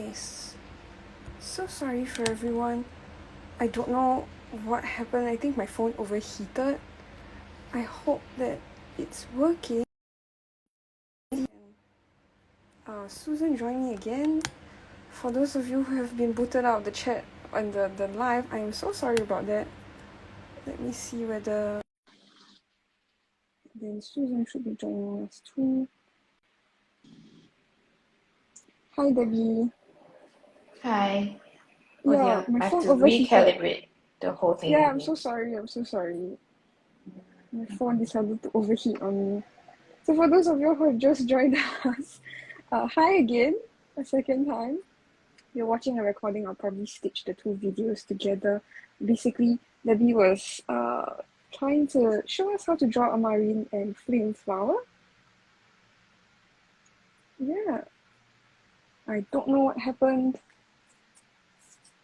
Guys, so sorry for everyone. I don't know what happened. I think my phone overheated. I hope that it's working. Susan joined me again. For those of you who have been booted out of the chat on the live, I am so sorry about that. Let me see whether then Susan should be joining us too. Hi Debbie. Hi. Oh Yeah, dear, my I have phone to overheated. recalibrate the whole thing. Yeah, I'm so sorry. My phone decided to overheat on me. So for those of you who have just joined us, hi again, a second time. You're watching a recording. I'll probably stitch the two videos together. Basically, Debbie was trying to show us how to draw a marine and flame flower. Yeah, I don't know what happened.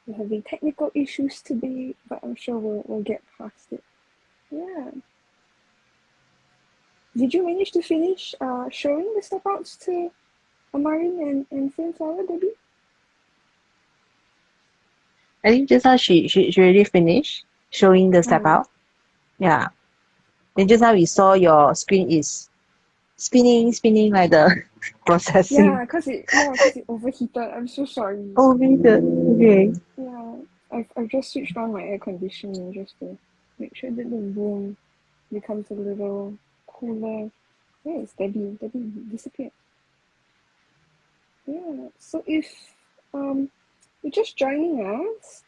We're having technical issues today, but I'm sure we'll get past it. Yeah. Did you manage to finish showing the step outs to a marine and flame flower, Debbie? I think just now she already finished showing the step out. Yeah. Then just now we saw your screen is spinning like the processing. Yeah, cause it overheated. I'm so sorry. Oh, really good. Okay. Yeah, I've just switched on my air conditioning just to make sure that the room becomes a little cooler. Where is Debbie? Debbie disappeared. Yeah. So if you're just joining us,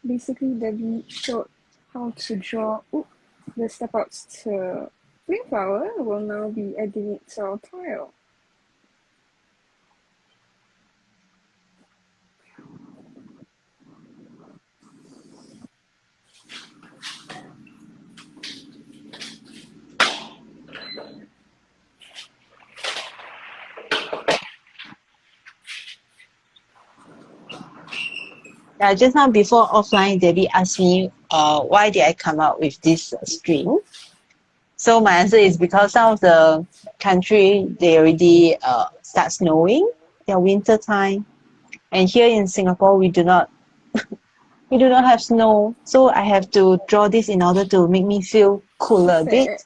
basically Debbie showed how to draw the step outs to flame flower. We'll now be adding it to our tile. Yeah, just now before offline, Debbie asked me, why did I come up with this string? So my answer is because some of the country they already start snowing, their winter time, and here in Singapore we do not have snow, so I have to draw this in order to make me feel cooler a bit.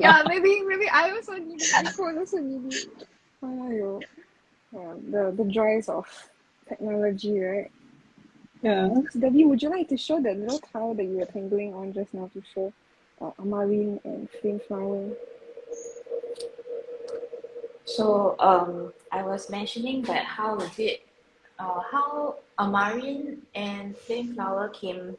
Yeah, maybe I also need it. Nicole also need it. Oh, the joys of technology, right? Yeah. So Debbie, would you like to show the little tile that you were tangling on just now to show a marine and flame flower? So I was mentioning that how a marine and flame flower came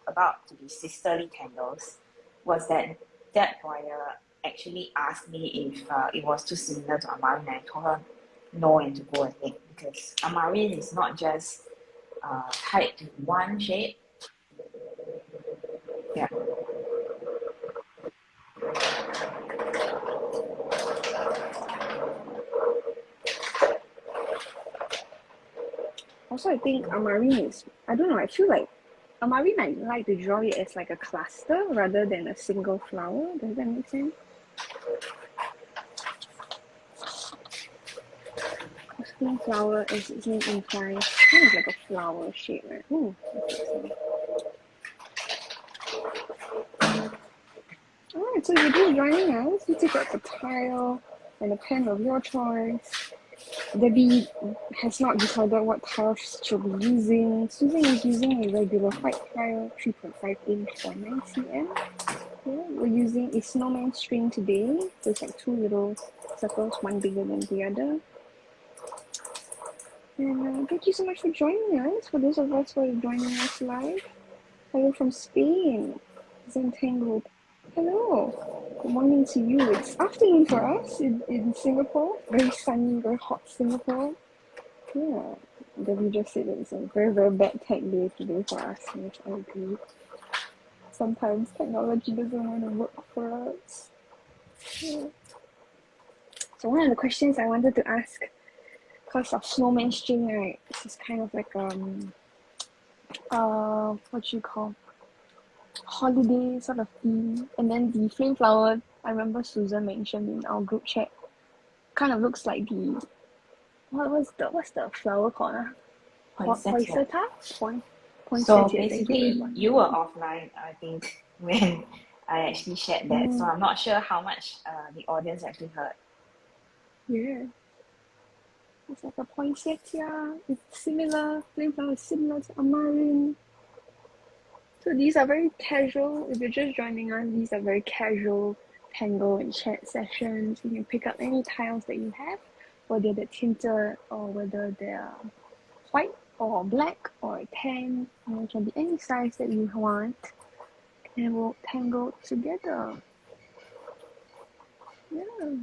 about to be sisterly tangles was that buyer actually asked me if it was too similar to a marine, and I told her no and to go ahead because a marine is not just tied to one shape. Yeah. Also, I think a marine is, I don't know, I feel like a marine, I like to draw it as like a cluster rather than a single flower. Does that make sense? Flame flower, as its name implies, kind of like a flower shape, right? Ooh, alright, so if you're just joining us, you take out a tile and a pen of your choice. Debbie has not decided what tiles she'll be using. Susan is using a regular white tile, 3.5 inch by 9 cm. Yeah, we're using a snowman string today. There's like two little circles, one bigger than the other. And thank you so much for joining us. For those of us who are joining us live, hello from Spain, Zentangle. Hello, good morning to you. It's afternoon for us in Singapore. Very sunny, very hot Singapore. Yeah, Debbie just said that it's a very, very bad tech day today for us, which I agree. Sometimes technology doesn't want to work for us. Yeah. So one of the questions I wanted to ask, because of snowman string, right? This is kind of like what you call holiday sort of theme. And then the flame flower, I remember Susan mentioned in our group chat, kind of looks like the what's the flower called? Poinsettia. Poinsettia? So Poinsettia, thank you very basically, much. you were offline, I think, when I actually shared that. So Mm, I'm not sure how much the audience actually heard. yeah. It's like a poinsettia. It's similar. Flame flower is similar to amaranth. So these are very casual. If you're just joining us, these are very casual tango and chat sessions. You can pick up any tiles that you have, whether they're tinted or whether they're white or black or tan. It can be any size that you want, and we'll tangle together. Yeah.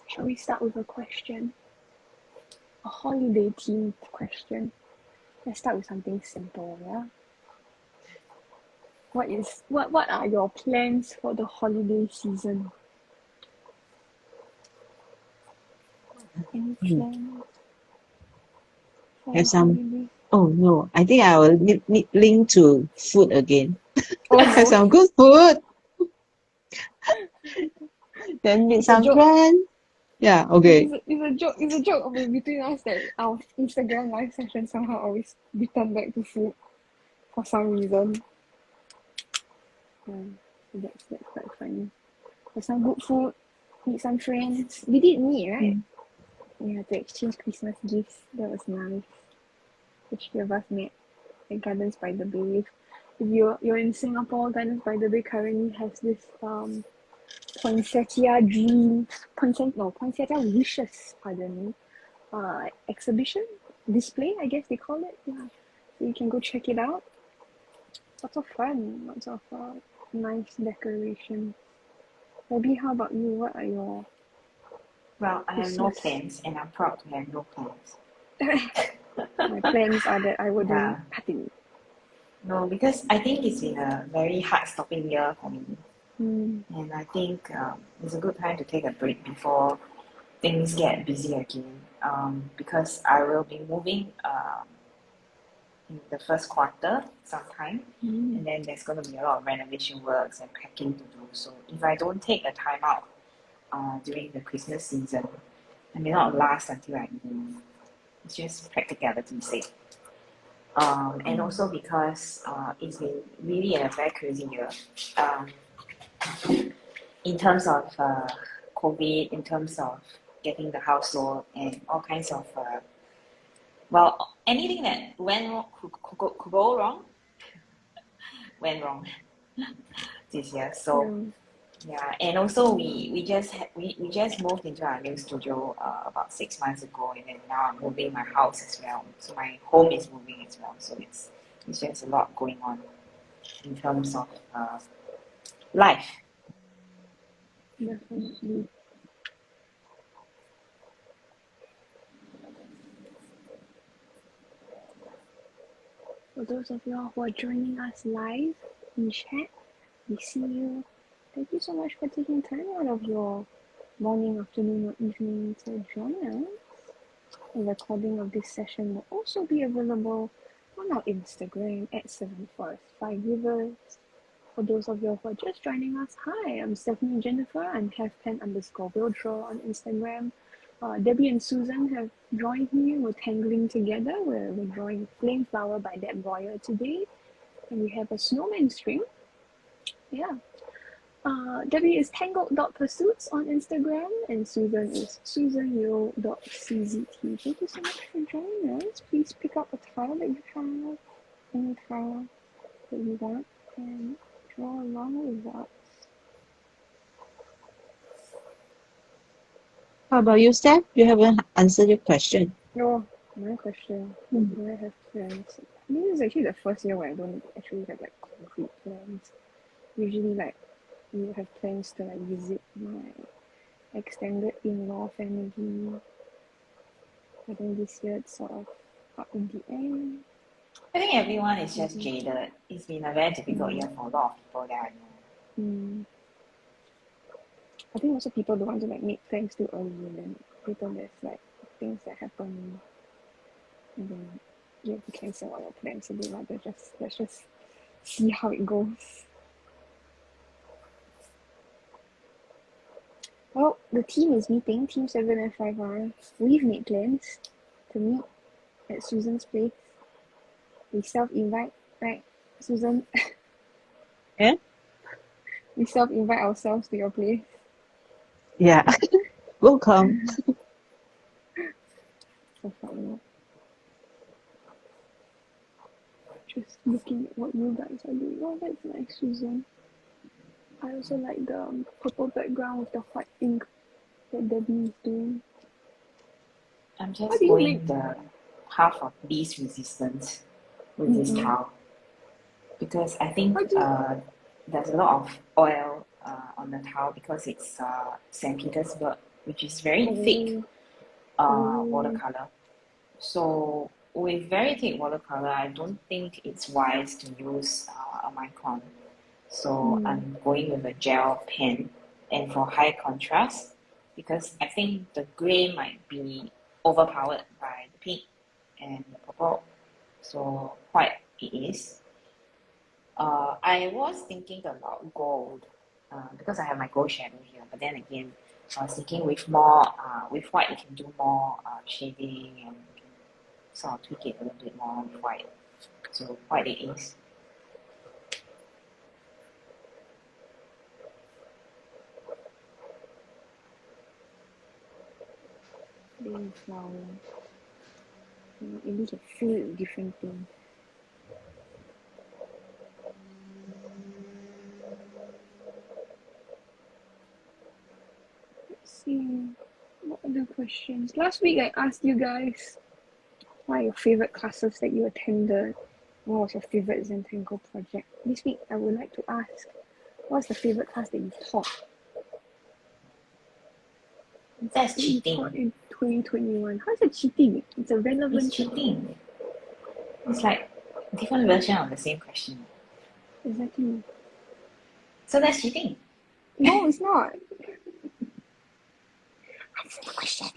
Shall we start with a question? A holiday themed question. Let's start with something simple, yeah? What are your plans for the holiday season? Any plans for Have the some. holiday? Oh no, I think I will need link to food again. Oh Have no, some good food. Then meet it's a some joke. friends. Yeah, okay. It's a joke between us that our Instagram live session somehow always return back to food for some reason. Yeah, so that's quite funny. For some good food, meet some friends. We did meet, right? Mm. We had to exchange Christmas gifts. That was nice. The three of us met at Gardens by the Bay. If you're in Singapore, Gardens by the Bay currently has this poinsettia dreams, poinsettia wishes, pardon me, exhibition, display, I guess they call it. Yeah. So you can go check it out. Lots of fun, lots of nice decoration. Maybe how about you? What are your Well, I have no Christmas? plans, and I'm proud to have no plans. My plans are that I would do Yeah. nothing. No, because I think it's been a very hard-stopping year for me. Mm. And I think it's a good time to take a break before things get busy again. Because I will be moving in the first quarter sometime, and then there's going to be a lot of renovation works and packing to do. So if I don't take a time out during the Christmas season, I may not last until I move. It's just practicality sake. And also because it's been really a very crazy year. Um, in terms of COVID, in terms of getting the house sold, and all kinds of well, anything that could go wrong went wrong this year. So Yeah. yeah, and also we just moved into our new studio about 6 months ago, and then now I'm moving my house as well. So my home is moving as well. So it's just a lot going on in terms of life. Definitely. For those of y'all who are joining us live in chat, we see you. Thank you so much for taking time out of your morning, afternoon, or evening to join us. A recording of this session will also be available on our Instagram at 745 Rivers. For those of you who are just joining us, hi, I'm Stephanie Jennifer. I'm _Wilddraw on Instagram. Debbie and Susan have joined me. We're tangling together. We're drawing Flame Flower by Deb Boyer today. And we have a snowman string. Yeah. Debbie is tangled.pursuits on Instagram, and Susan is susanyo.czt. Thank you so much for joining us. Please pick up a tile that you have, any tile that you want, and draw along with us. How about you, Steph? You haven't answered your question. No, my question. Do I have plans? This is actually the first year where I don't actually have like concrete plans. Usually, like, you have plans to like visit my extended in-law family. But then this year it's sort of up in the air. I think everyone is just jaded. It's been a very difficult year for a lot of people that I know. I think also people don't want to like make plans too early, and then later there's like things that happen, and then you have to cancel all your plans. So they rather let's just see how it goes. Oh, the team is meeting, Team 7 and 5R. We've made plans to meet at Susan's place. We self-invite, right, Susan? Yeah? We self-invite ourselves to your place. Yeah. Welcome. So fun. Just looking at what you guys are doing. Oh, that's nice, Susan. I also like the purple background with the white ink that Debbie is doing. I'm How just do you going make... the half of least resistance with this towel because I think How do you... there's a lot of oil on the towel because it's St. Petersburg, which is very thick watercolor. So with very thick watercolor, I don't think it's wise to use a micron. So I'm going with a gel pen, and for high contrast, because I think the gray might be overpowered by the pink and the purple. So white it is. I was thinking about gold because I have my gold shadow here, but then again, I was thinking with more with white you can do more shading and you can sort of tweak it a little bit more with white. So white it is. Plain flower. Maybe you can fill it with different things. Let's see. What other questions? Last week I asked you guys what are your favorite classes that you attended? What was your favorite Zentangle project? This week I would like to ask, what's the favorite class that you taught? That's That you taught cheating. in 2021. How is it cheating? It's a relevant. It's cheating. It's like different version of the same question. Exactly. So that's cheating. No, it's not. Answer the question.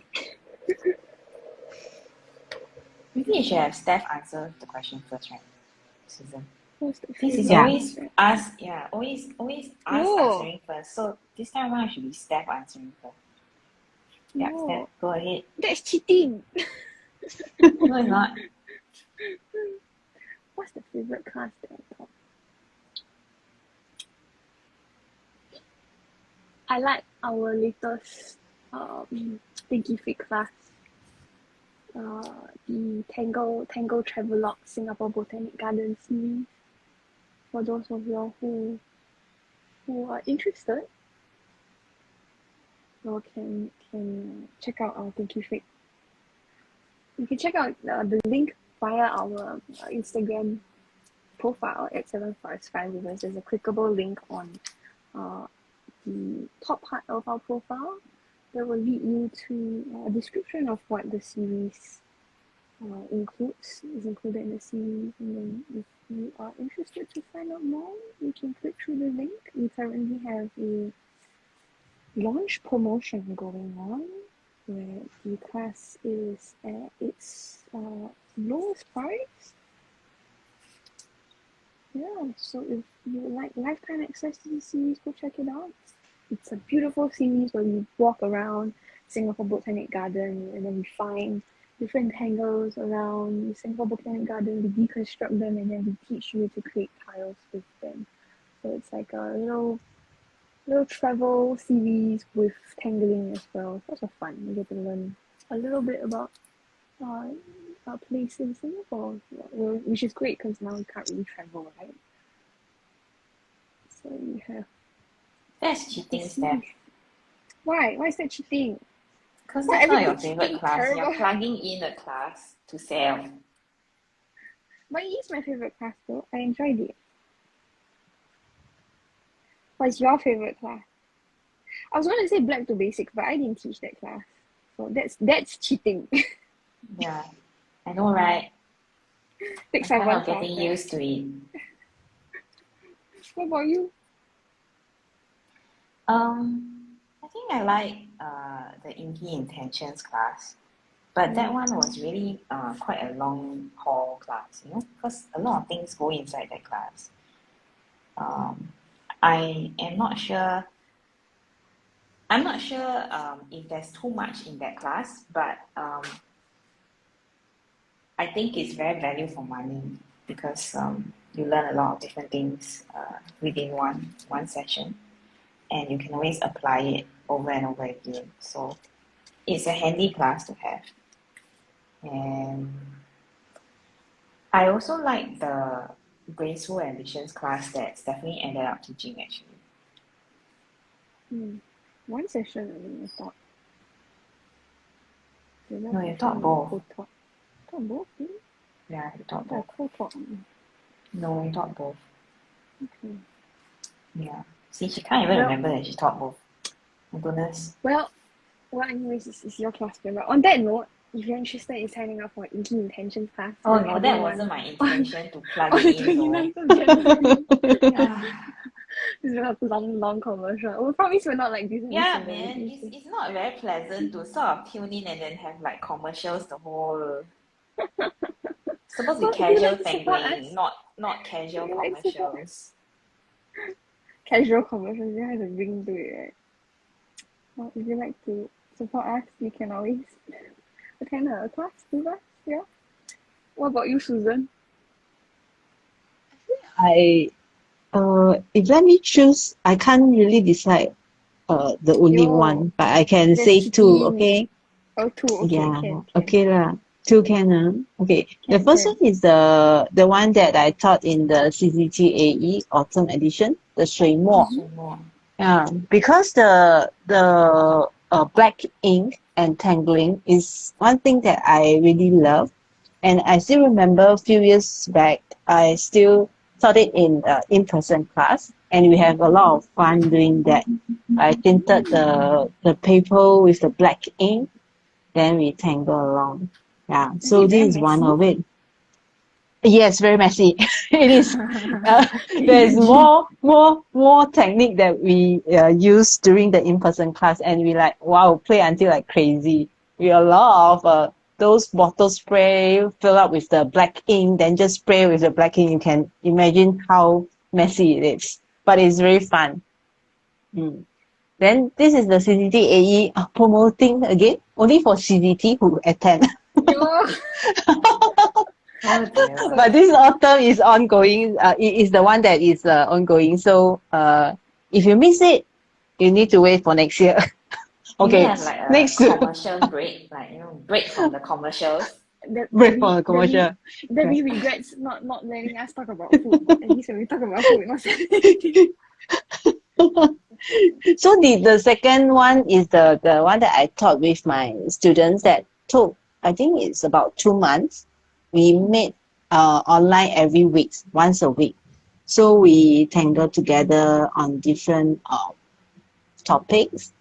Maybe you should have Steph answer the question first, right, Susan? What's the This is favorite always class? us, yeah, always us No. answering first. So this time around should be Steph answering first. Yeah, Steph, No. go ahead. That's cheating. No, it's not. What's the favorite class that I taught? I like our latest Thinkific class. The Tangle Travelogue Singapore Botanic Garden series. For those of you who are interested, you can check out our Thinkific. You can check out the link via our Instagram profile at 745 Rivers. There's a clickable link on the top part of our profile that will lead you to a description of what the series is included in the series. And then if you are interested to find out more, you can click through the link. We currently have a launch promotion going on where the class is at its lowest price. Yeah, so if you would like lifetime access to the series, go check it out. It's a beautiful series where we walk around Singapore Botanic Garden and then we find different tangles around Singapore Botanic Garden, we deconstruct them and then we teach you to create tiles with them. So it's like a little travel series with tangling as well. It's lots of fun. You get to learn a little bit about a place in Singapore, which is great because now you can't really travel, right? So you have That's cheating, Steph. Why? Why is that cheating? Because Why that's not your everything favorite cheating class. terrible? You're plugging in a class to sell. But it is my favorite class though. I enjoyed it. What's your favorite class? I was going to say Black to Basic, but I didn't teach that class. So that's cheating. Yeah, I know, right? Next I'm time kind one of class, getting right? used to it. What about you? I think I like the Inky Intentions class, but that one was really quite a long haul class, you know, because a lot of things go inside that class. I am not sure. I'm not sure if there's too much in that class, but I think it's very value for money because you learn a lot of different things within one session, and you can always apply it over and over again. So it's a handy class to have. And I also like the graceful ambitions class that Stephanie ended up teaching actually. One session only, I thought. No, you taught both. Taught both? Really? Yeah, you taught Oh, both. co-taught. No, you taught both. Okay. Yeah. See, she can't even remember that she taught both. My goodness. Well, anyways, it's your class. But on that note, if you're interested in signing up for Inky Intention class, Oh we're no, having that one wasn't my intention to plug on the it in though. 29th of January. Yeah. This is a long commercial. We promise we're not like this. Yeah, man, it's not very pleasant to sort of tune in and then have like commercials the whole. Supposed to be Well, if you casual like to support us, tangling, not casual if you like to support commercials. Casual commercials, you have a ring to it, right? Well, if you like to support us, you can always attend a class with us. Yeah. What about you, Susan? If let me choose, I can't really decide the only Yo, one, but I can there's say two, Kiki. okay? Oh, two. Okay, Yeah, can. okay lah. Two can. Okay. The Can, first can. one is the one that I taught in the CCTAE Autumn Edition, the 水墨. Yeah, because the black ink and tangling is one thing that I really love, and I still remember a few years back, I still taught it in person class, and we have a lot of fun doing that. I tinted the paper with the black ink, then we tangle along. Yeah, so this is one of it. Yes, very messy. It is. There's more technique that we use during the in-person class, and we like play until like crazy. We a lot of those bottle spray fill up with the black ink, then just spray with the black ink. You can imagine how messy it is, but it's very fun. Then this is the CCTAE promoting again, only for CDT who attend. Yo. Oh dear. But this autumn is ongoing. It is the one that is ongoing. So if you miss it, you need to wait for next year. Okay, have like a next commercial break, like break from the commercials. break for the commercial. Debbie regrets not letting us talk about food, but at least when we talk about food, we're not saying anything. So the second one is the one that I taught with my students that took, I think it's about 2 months. We made online every week, once a week. So we tangle together on different topics.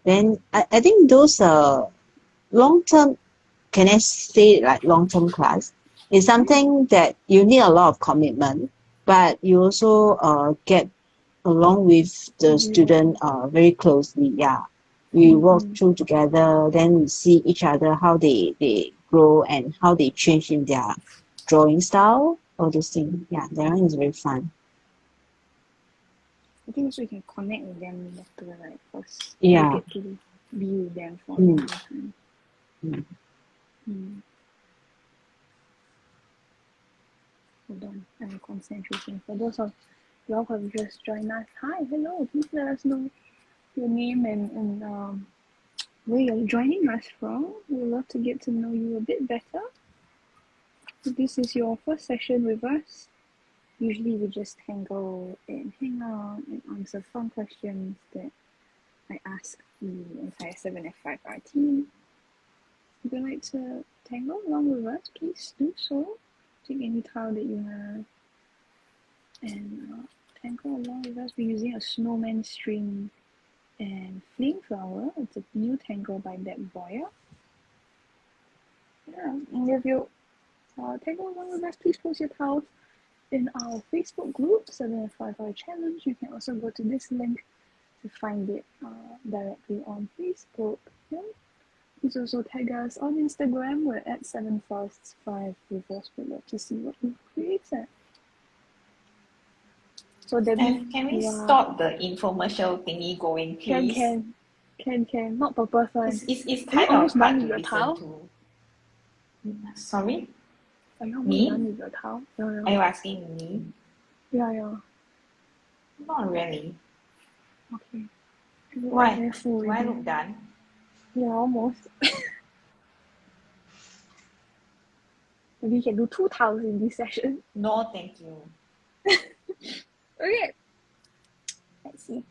Then I think those long-term, can I say like long-term class, is something that you need a lot of commitment, but you also get along with the student very closely. Yeah, we work through together, then we see each other how they grow and how they change in their drawing style, all those things. Yeah, that one is very fun. I think so we can connect with them better, right? Because Yeah. we get to be with them for a long time. Hold on, I'm concentrating. For those of y'all who have just joined us, hi, hello. Please let us know your name and where you're joining us from. We'd love to get to know you a bit better. If this is your first session with us, usually we just tangle and hang out and answer fun questions that I ask the entire 7F5R team. If you'd like to tangle along with us, please do so. Take any tile that you have and tangle along with us. We're using a snowman string and flame flower. It's a new tangle by Deb Boyer. Yeah, and if you tangle along with us, please post your tiles in our Facebook group, 7F5R Challenge. You can also go to this link to find it directly on Facebook. Yeah. Please also tag us on Instagram. We're at 7Firsts5 with us. We'd love to see what you've created. So Debbie, Can we stop the infomercial thingy going, please? Can. Can. Not per person. It's Are you kind of almost done hard with to your listen tile? to. Sorry? Are you almost done Me? with your tile? Are you asking me? Yeah. Not really. Okay. Why? Very full Do I already. look done? Yeah, almost. Maybe you can do 2 tiles in this session. No, thank you. Okay. Let's see.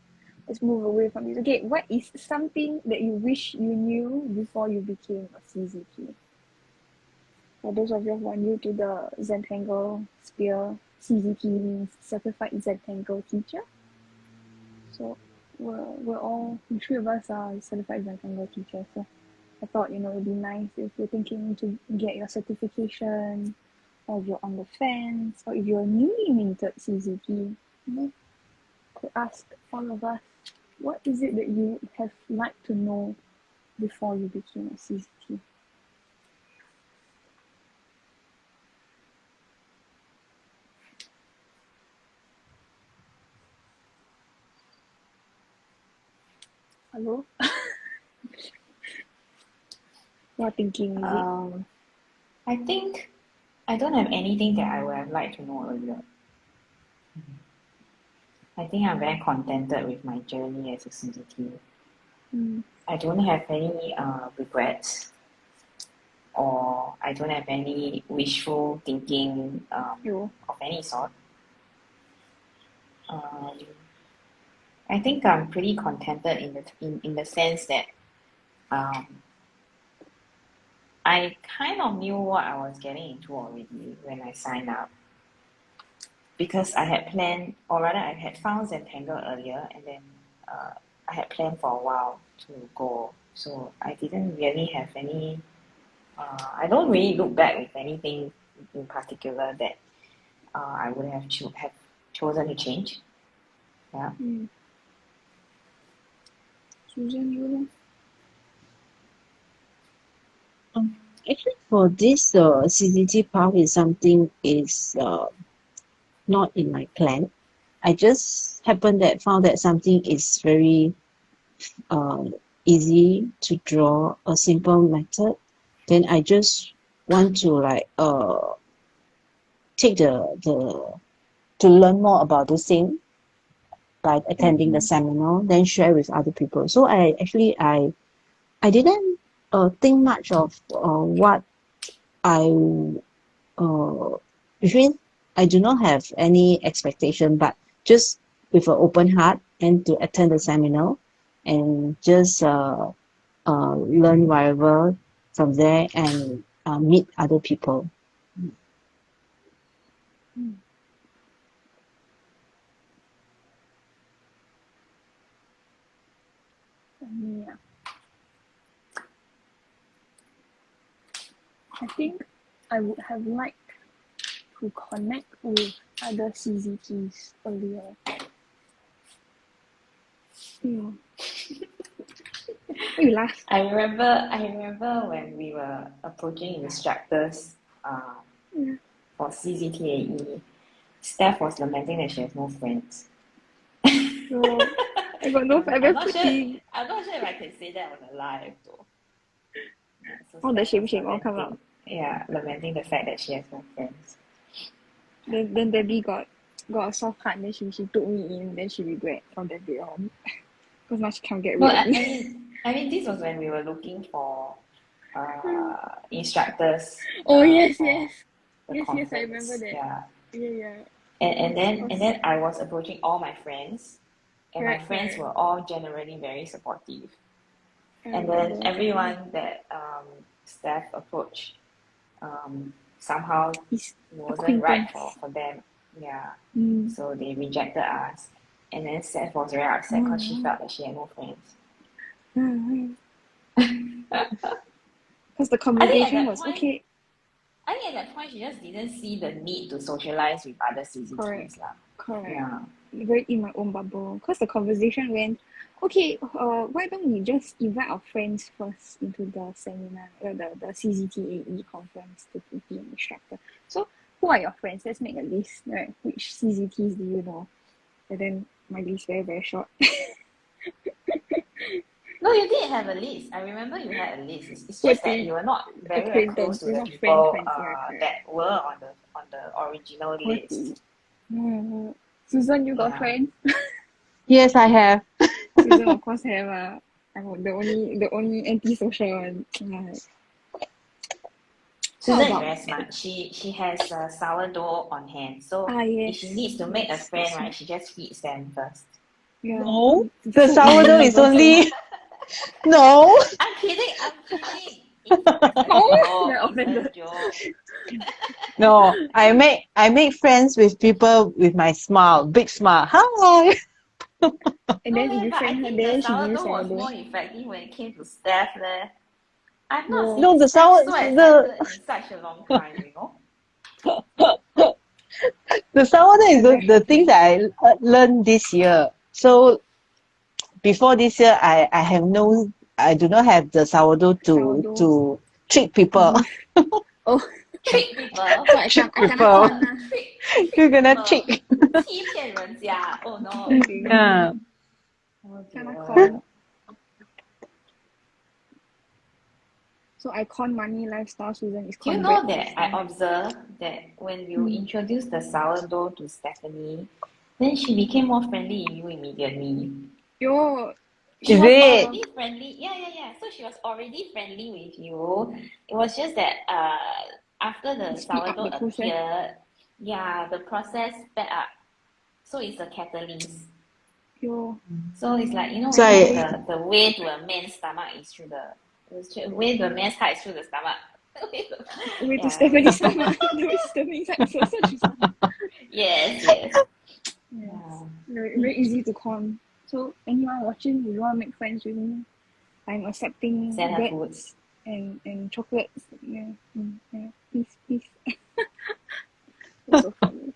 Let's move away from this. Okay, what is something that you wish you knew before you became a CZT? For those of you who are new to the Zentangle sphere, CZT means Certified Zentangle Teacher. So we're all, the 3 of us are Certified Zentangle Teachers. So I thought, it would be nice if you're thinking to get your certification, or if you're on the fence, or if you're a newly minted CZT, could ask all of us, what is it that you have liked to know before you became a CZT? Hello? You're thinking, is it? I think I don't have anything that I would have liked to know earlier. I think I'm very contented with my journey as a CDT. I don't have any regrets, or I don't have any wishful thinking You. of any sort. I think I'm pretty contented in the sense that I kind of knew what I was getting into already when I signed up, because I had planned, or rather I had found Zentangle earlier, and then I had planned for a while to go. So I didn't really have any, I don't really look back with anything in particular that I would have chosen to change. Yeah. Susan, you? Actually, for this CCT path is something is not in my plan. I just happened that found that something is very easy to draw, a simple method. Then I just want to take to learn more about the same by attending the seminar, then share with other people. So I didn't think much of what I which means I do not have any expectation, but just with an open heart and to attend the seminar and just learn whatever from there and meet other people. Yeah. I think I would have liked to connect with other CZTs earlier. Yeah. Why you laugh? I remember when we were approaching instructors for CZTAE, Steph was lamenting that she has no friends. No, I got no I'm not sure everything. I'm not sure if I can say that on the live though. Yeah, so All the Steph was shame all come out. lamenting the fact that she has no friends. Then Debbie got a soft heart, then she took me in, then she regret from that day on. Because now she can't get rid No, of me. I mean this was when we were looking for instructors. Oh yes. For Yes, the I conference. remember that. Yeah. Yeah. And then I was approaching all my friends, and my friends Correct. were all generally very supportive. I And then remember. everyone that Steph approached somehow His wasn't right acquaintance. for them. Yeah. Mm. So they rejected us. And then Steph was very upset because she felt that she had no friends. Because the conversation was okay. I think at that point she just didn't see the need to socialize with other CCTs. Correct. Yeah. Very in my own bubble. Because the conversation went, okay, why don't we just invite our friends first into the seminar, the CZTAE conference to be an instructor. So who are your friends? Let's make a list, right? Which CZTs do you know? And then my list very, very short. No, you did have a list. I remember you had a list. It's What just that the you were not very close acquaintance, to we're the not people friends, yeah, correct. that were on the original What list. the Susan, you got Yeah. friends? Yes, I have. Susan of course have I'm the only anti-social one. Right. Susan is about very smart. She has sourdough on hand. So if she yes, needs to make a yes, friend, that's right, she just feeds them first. yeah. No, It's the so sourdough easy is also. only no. I'm kidding. I'm kidding. It's a Oh, very joke. It's a offended. joke. No, I make friends with people with my smile, big smile. Hi. And No, then if you but I friend her, think the then she give you sourdough was sourdough. more effective when it came to Steph there. I've not No, seen No, the Steph sour so the excited in such a long time, you know? the sourdough is I'm very the thing happy. that I learned this year. So before this year, I do not have the sourdough to Sourdough to trick people. beef. Oh, Trick people. so I Trick kena people. con lah. Trick You're gonna people. trick. 欺骗人家. Oh no. Okay. Yeah. Oh Kena dear. con. So I con money lifestyle, Susan is Do you con know bread that I lifestyle. observed that when you introduced the sourdough to Stephanie, then she became more friendly with you immediately. Yo, She Is was it? already friendly. Yeah. So she was already friendly with you. It was just that after the speed up sourdough the process. appeared, yeah, the process sped up. So it's a catalyst. Yo, So it's like, So the way to a man's stomach is through the way to a man's heart is through the stomach. wait to Yeah. Stephanie's stomach. The way to Stephanie's stomach is also she's Yes. Yes. Yeah. Very easy to con. So anyone watching, if you want to make friends with me, I'm accepting Send her food. breads and chocolates. Yeah. Yeah. Peace. That's so funny.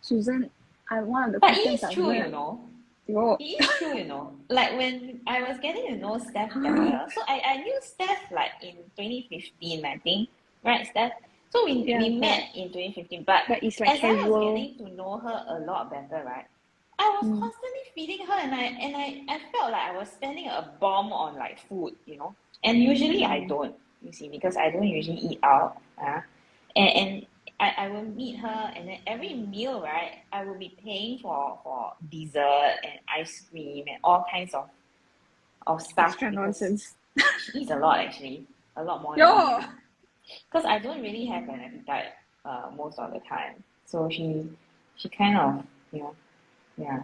Susan, one of the But it questions is I've true, learned. It is true. Like when I was getting to know Steph better, so I knew Steph like in 2015, I think, right, Steph? So we met in 2015, but it's like as I was casual. getting to know her a lot better, right, I was constantly feeding her, and I felt like I was spending a bomb on like food, and usually I don't, you see, because I don't usually eat out, and I will meet her, and then every meal, right, I will be paying for dessert and ice cream and all kinds of stuff. Extra because nonsense. She eats a lot, actually, a lot more Yo! than me. Because I don't really have an appetite most of the time. So she kind of, yeah,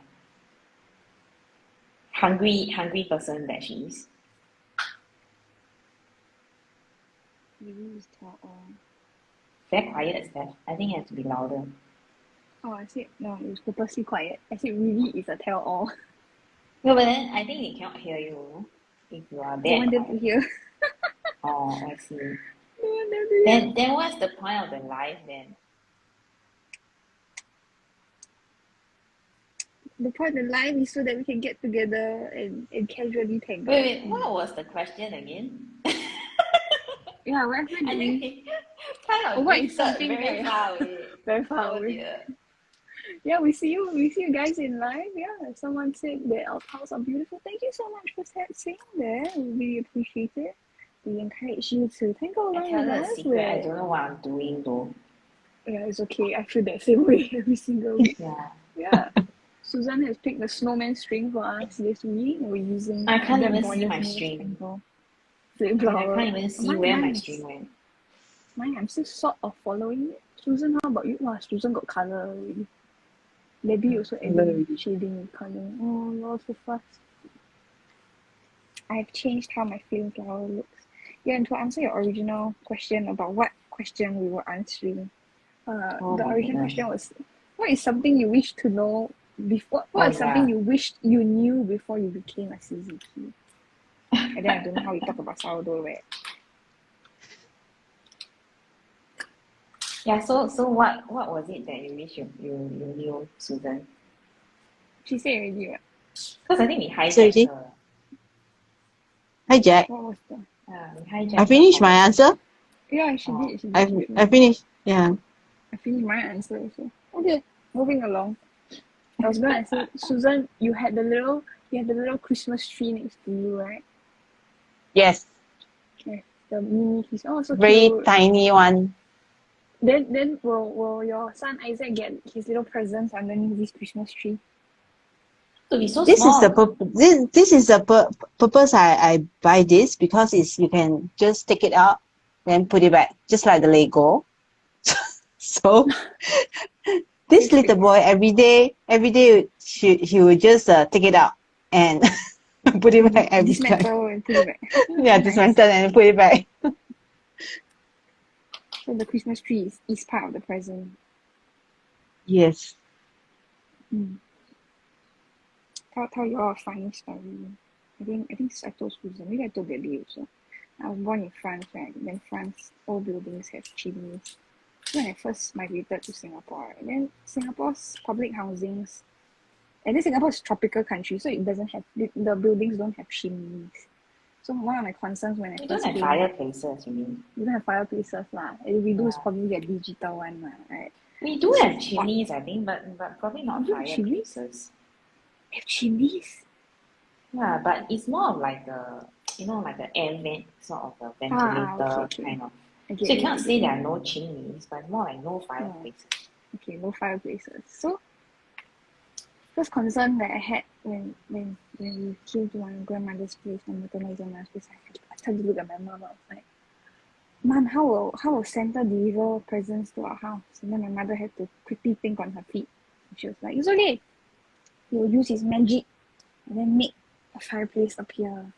hungry person that she is. Maybe just tell all. Very quiet, Steph. I think it has to be louder. Oh, I said no, it was purposely quiet. I said really is a tell all. No, but then I think they cannot hear you if you are No there. one there to hear. Oh, I see. No one there to hear. Then what's the point of the live then? The point of life is so that we can get together and casually tangle. Wait, what was the question again? Yeah, where I do think we? we kind of What is drifted something very far away. very far Oh away? dear. Yeah, we see you guys in live. Yeah, someone said that our tiles are beautiful. Thank you so much for saying that. We really appreciate it. We encourage you to tangle I along tell with you a us. secret, I don't know what I'm doing though. Yeah, it's okay. I feel that same way every single week. Yeah. Yeah. Susan has picked the snowman string for us this week. We're using I can't that even see boy's my nose string. angle. Flame I flower. can't even see where my string went. Mine, I'm still sort of following it. Susan, how about you? Wow, Susan got colour already. Debbie also adding shading and colour. Oh, you're so fast. I've changed how my flame flower looks. Yeah, and to answer your original question about what question we were answering, the original question was, what is something you wish to know before? What is something you wished you knew before you became a CZP? And then I don't know how we talk about sourdough bread. Yeah, so what was it that you wish you knew, Susan? She said already, what? Because I think we hijacked her. Hi, Jack. What was that? We hijacked I finished my answer. Yeah, she did. I finished. Yeah. I finished my answer also. Okay, moving along. I was gonna say, Susan, you had the little Christmas tree next to you, right? Yes, Okay. The mini Christmas. Oh, so very cute. tiny one. Then will your son Isaac get his little presents underneath this Christmas tree? To be so This is the small. this is the purpose I buy this, because it's you can just take it out, then put it back, just like the Lego. So this little boy every day he will just take it out and put it back every time. Dismantle and put it back. Yeah, Nice. dismantle and put it back. So the Christmas tree is part of the present. Yes. Tell you all a funny story. I think I told Susan. Maybe I told Debbie also. I was born in France, right? Then France, all buildings have chimneys. When I first migrated to Singapore, and then Singapore's public housings, and then Singapore is a tropical country, so it doesn't have the buildings don't have chimneys. So one of my concerns when I We first don't have came, fireplaces, you mean? we don't have fireplaces lah. If we do, it's Yeah. probably a digital one lah, right? We do have chimneys, I think, but probably not You do have chimneys? fireplaces. Have chimneys? Yeah, but it's more of like a, like an air vent, sort of a ventilator Okay. kind of. I So get you it, can't I say get there it. are no chimneys, but more like no fireplaces. Okay, no fireplaces. So first concern that I had when we came to my grandmother's place, my maternal grandmother's place, I started to look at my mom. I was like, Mom, how will Santa deliver presents to our house? And then my mother had to quickly think on her feet. And she was like, it's okay. He will use his magic and then make a fireplace appear.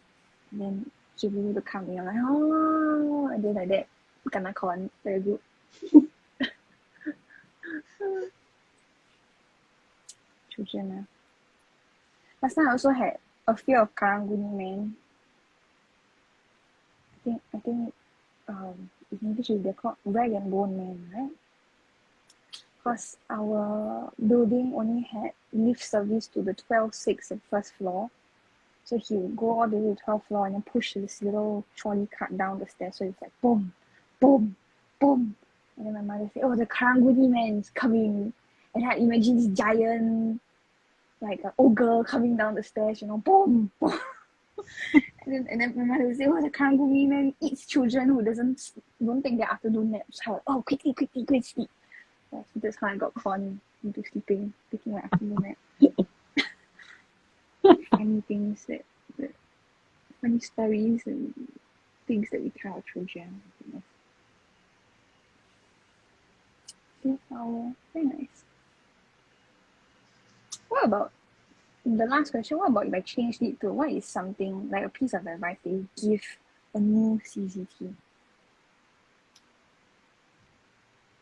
And then he'll be able to come in. I'm like, oh, and then like that, kena con, very good. Children. Last time I also had a fear of Karang-Guni man. I think in English they're called rag and bone man, right? Because our building only had lift service to the 12th, 6th, and 1st floor. So he would go all the way to 12th floor and then push this little trolley cart down the stairs. So it's like boom, boom, boom. And then my mother said, oh, the Karang-Guni man is coming. And I imagine this giant, like an ogre coming down the stairs, boom, boom. and then my mother would say, oh, the Karang-Guni man eats children who don't take their afternoon naps. So I was, oh, quickly, go and sleep. So that's how I got conned into sleeping, taking my afternoon nap. Funny things funny stories and things that we tell our children. Very nice. What about the last question? What about if I changed it to what is something like a piece of advice that you give a new CZT?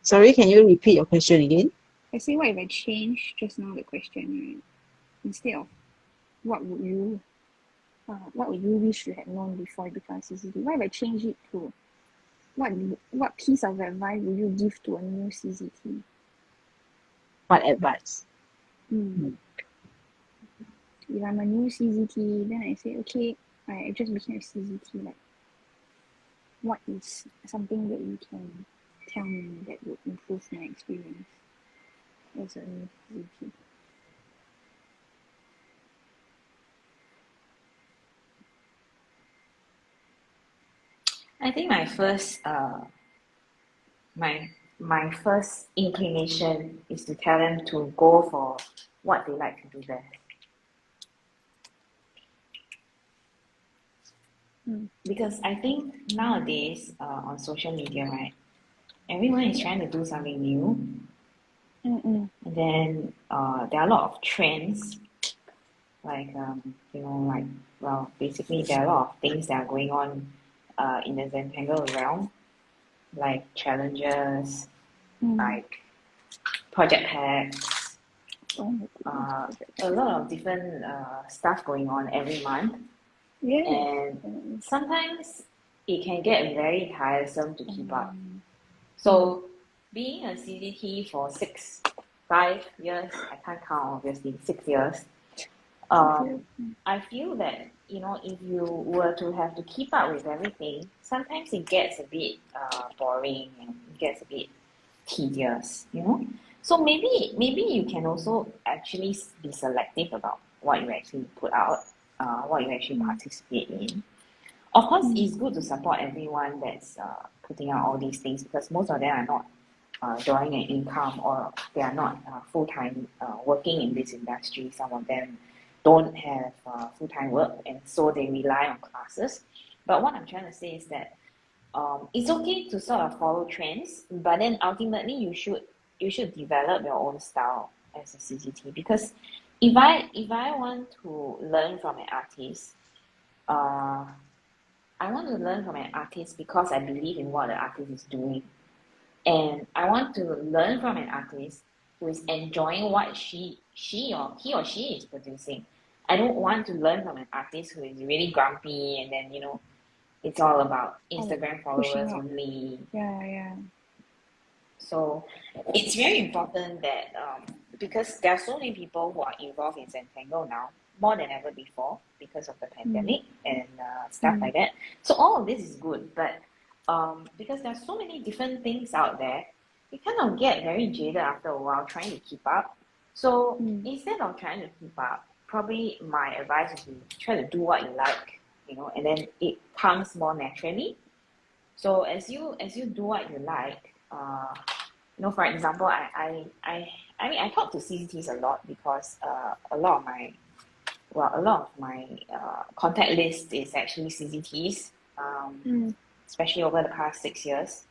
Sorry, can you repeat your question again? I say, what if I change just now the question, right? Instead of what would you wish you had known before you become CCT? What if I change it to what piece of advice would you give to a new CCT? What advice? If I'm a new CCT, then I say, okay, I just became a CCT. Like, what is something that you can tell me that would improve my experience as a new CCT? I think my first my first inclination is to tell them to go for what they like to do best. Because I think nowadays on social media, right, everyone is trying to do something new. And then there are a lot of trends, like basically there are a lot of things that are going on in the Zentangle realm, like challenges, like project hacks, a lot of different stuff going on every month. Yeah. And sometimes it can get very tiresome to keep up. So being a CDT for 5 years, I can't count obviously, 6 years. I feel that if you were to have to keep up with everything, sometimes it gets a bit boring and it gets a bit tedious. So maybe you can also actually be selective about what you actually put out, what you actually participate in. Of course, it's good to support everyone that's putting out all these things, because most of them are not drawing an income, or they are not full-time working in this industry. Some of them don't have full-time work, and so they rely on classes. But what I'm trying to say is that it's okay to sort of follow trends, but then ultimately you should develop your own style as a CGT. Because if I want to learn from an artist, I want to learn from an artist because I believe in what the artist is doing. And I want to learn from an artist who is enjoying what he or she is producing. I don't want to learn from an artist who is really grumpy, and then, it's all about Instagram followers only. Yeah. So it's very important that, because there are so many people who are involved in Zentangle now, more than ever before, because of the pandemic and stuff like that. So all of this is good, but because there are so many different things out there, you kind of get very jaded after a while trying to keep up. So instead of trying to keep up, probably my advice is to try to do what you like, and then it comes more naturally. So as you do what you like, for example, I talk to CCTs a lot, because a lot of my contact list is actually CCTs, especially over the past 6 years.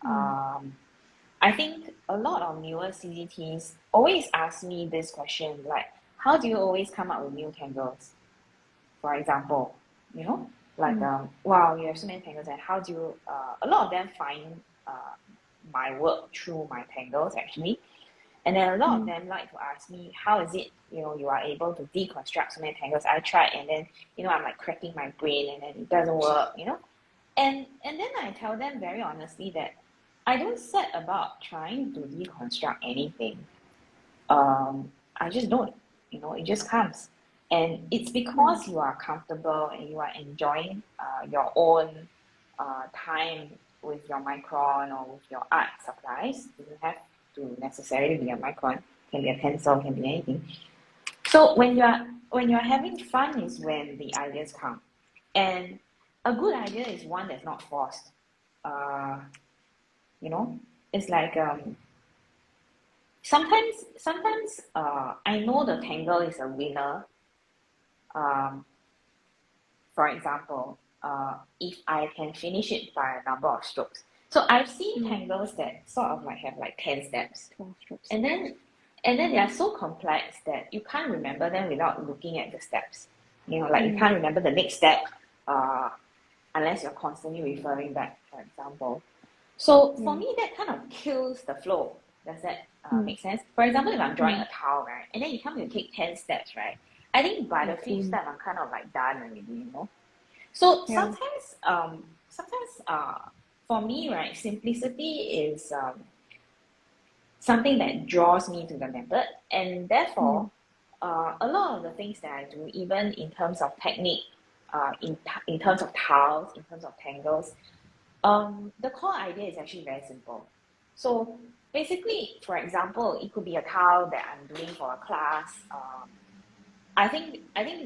I think a lot of newer CCTs always ask me this question, like, how do you always come up with new tangles? For example, wow, you have so many tangles, and how do you, a lot of them find my work through my tangles, actually. And then a lot of them like to ask me, how is it, you are able to deconstruct so many tangles? I tried, and then, I'm like cracking my brain, and then it doesn't work, And then I tell them very honestly that I don't set about trying to deconstruct anything. I just don't, it just comes. And it's because you are comfortable and you are enjoying your own time with your micron or with your art supplies. It doesn't have to necessarily be a micron, it can be a pencil, can be anything. So when you're having fun is when the ideas come. And a good idea is one that's not forced. It's like, sometimes I know the tangle is a winner. For example, if I can finish it by a number of strokes. So I've seen tangles that sort of like have like 10 steps. 12 strokes. And then they are so complex that you can't remember them without looking at the steps. You can't remember the next step unless you're constantly referring back, for example. So for me, that kind of kills the flow. Does that make sense? For example, if I'm drawing a towel, right, and then you come to take 10 steps, right, I think by the 5th step, I'm kind of like done already, So sometimes for me, right, simplicity is something that draws me to the method, and therefore, a lot of the things that I do, even in terms of technique, in terms of tiles, in terms of tangles, the core idea is actually very simple. So basically, for example, it could be a tile that I'm doing for a class. I think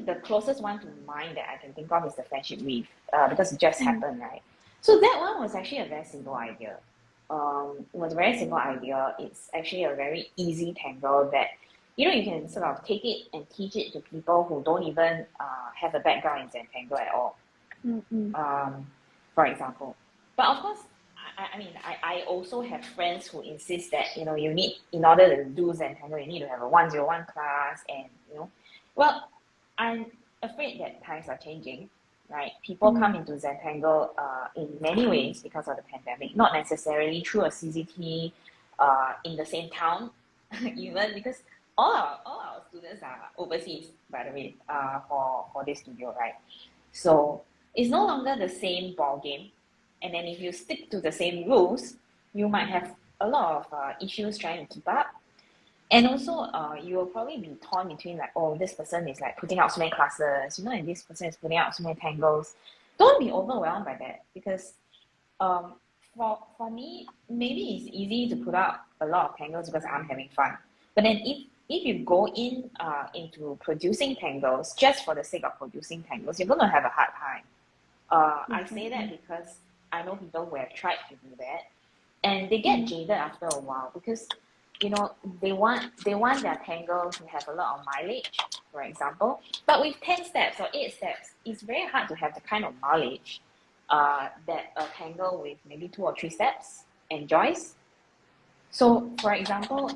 the closest one to mind that I can think of is the friendship wreath, because it just happened, right? So that one was actually a very simple idea. It was a very simple idea. It's actually a very easy tangle that, you can sort of take it and teach it to people who don't even have a background in Zentangle at all. For example. But of course, I also have friends who insist that, you need, in order to do Zentangle, you need to have a 101 class, and, well, I'm afraid that times are changing, right? People come into Zentangle in many ways because of the pandemic, not necessarily through a CCT in the same town, even, because all our students are overseas, by the way, for this studio, right? So it's no longer the same ball game. And then if you stick to the same rules, you might have a lot of issues trying to keep up. And also, you will probably be torn between like, oh, this person is like putting out so many classes, and this person is putting out so many tangles. Don't be overwhelmed by that, because for me, maybe it's easy to put out a lot of tangles because I'm having fun. But then if you go into producing tangles just for the sake of producing tangles, you're going to have a hard time. I say that because I know people who have tried to do that, and they get jaded after a while because, you know, they want their tangle to have a lot of mileage, for example. But with 10 steps or 8 steps, it's very hard to have the kind of mileage that a tangle with maybe 2 or 3 steps enjoys. So, for example,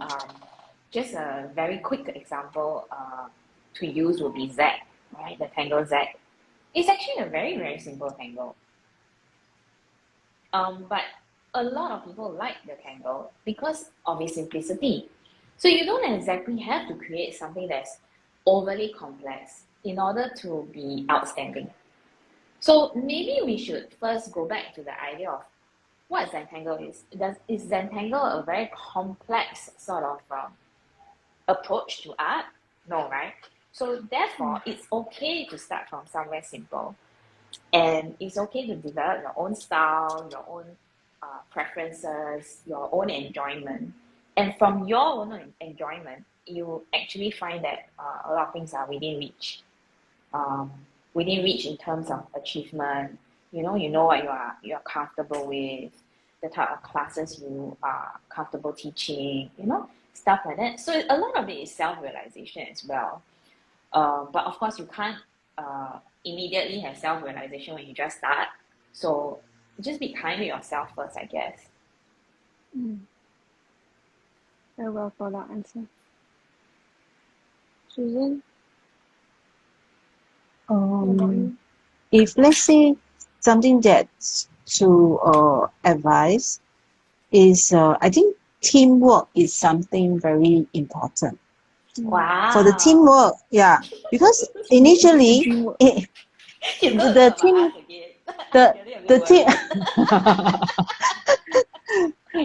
just a very quick example to use would be Z, right? The tangle Z. It's actually a very, very simple tangle. But a lot of people like the tangle because of its simplicity. So you don't exactly have to create something that's overly complex in order to be outstanding. So maybe we should first go back to the idea of what Zentangle is. Is Zentangle a very complex sort of approach to art? No, right? So therefore, it's okay to start from somewhere simple. And it's okay to develop your own style, your own preferences, your own enjoyment. And from your own enjoyment, you actually find that a lot of things are within reach. Within reach in terms of achievement. You know what you're comfortable with, the type of classes you are comfortable teaching, stuff like that. So a lot of it is self-realization as well. But of course, you can't immediately have self-realization when you just start. So just be kind to yourself first, I guess. Very well thought out answer. Susan, what about you? If let's say something that's to advise is, I think teamwork is something very important. Wow. For the teamwork, yeah, because initially the team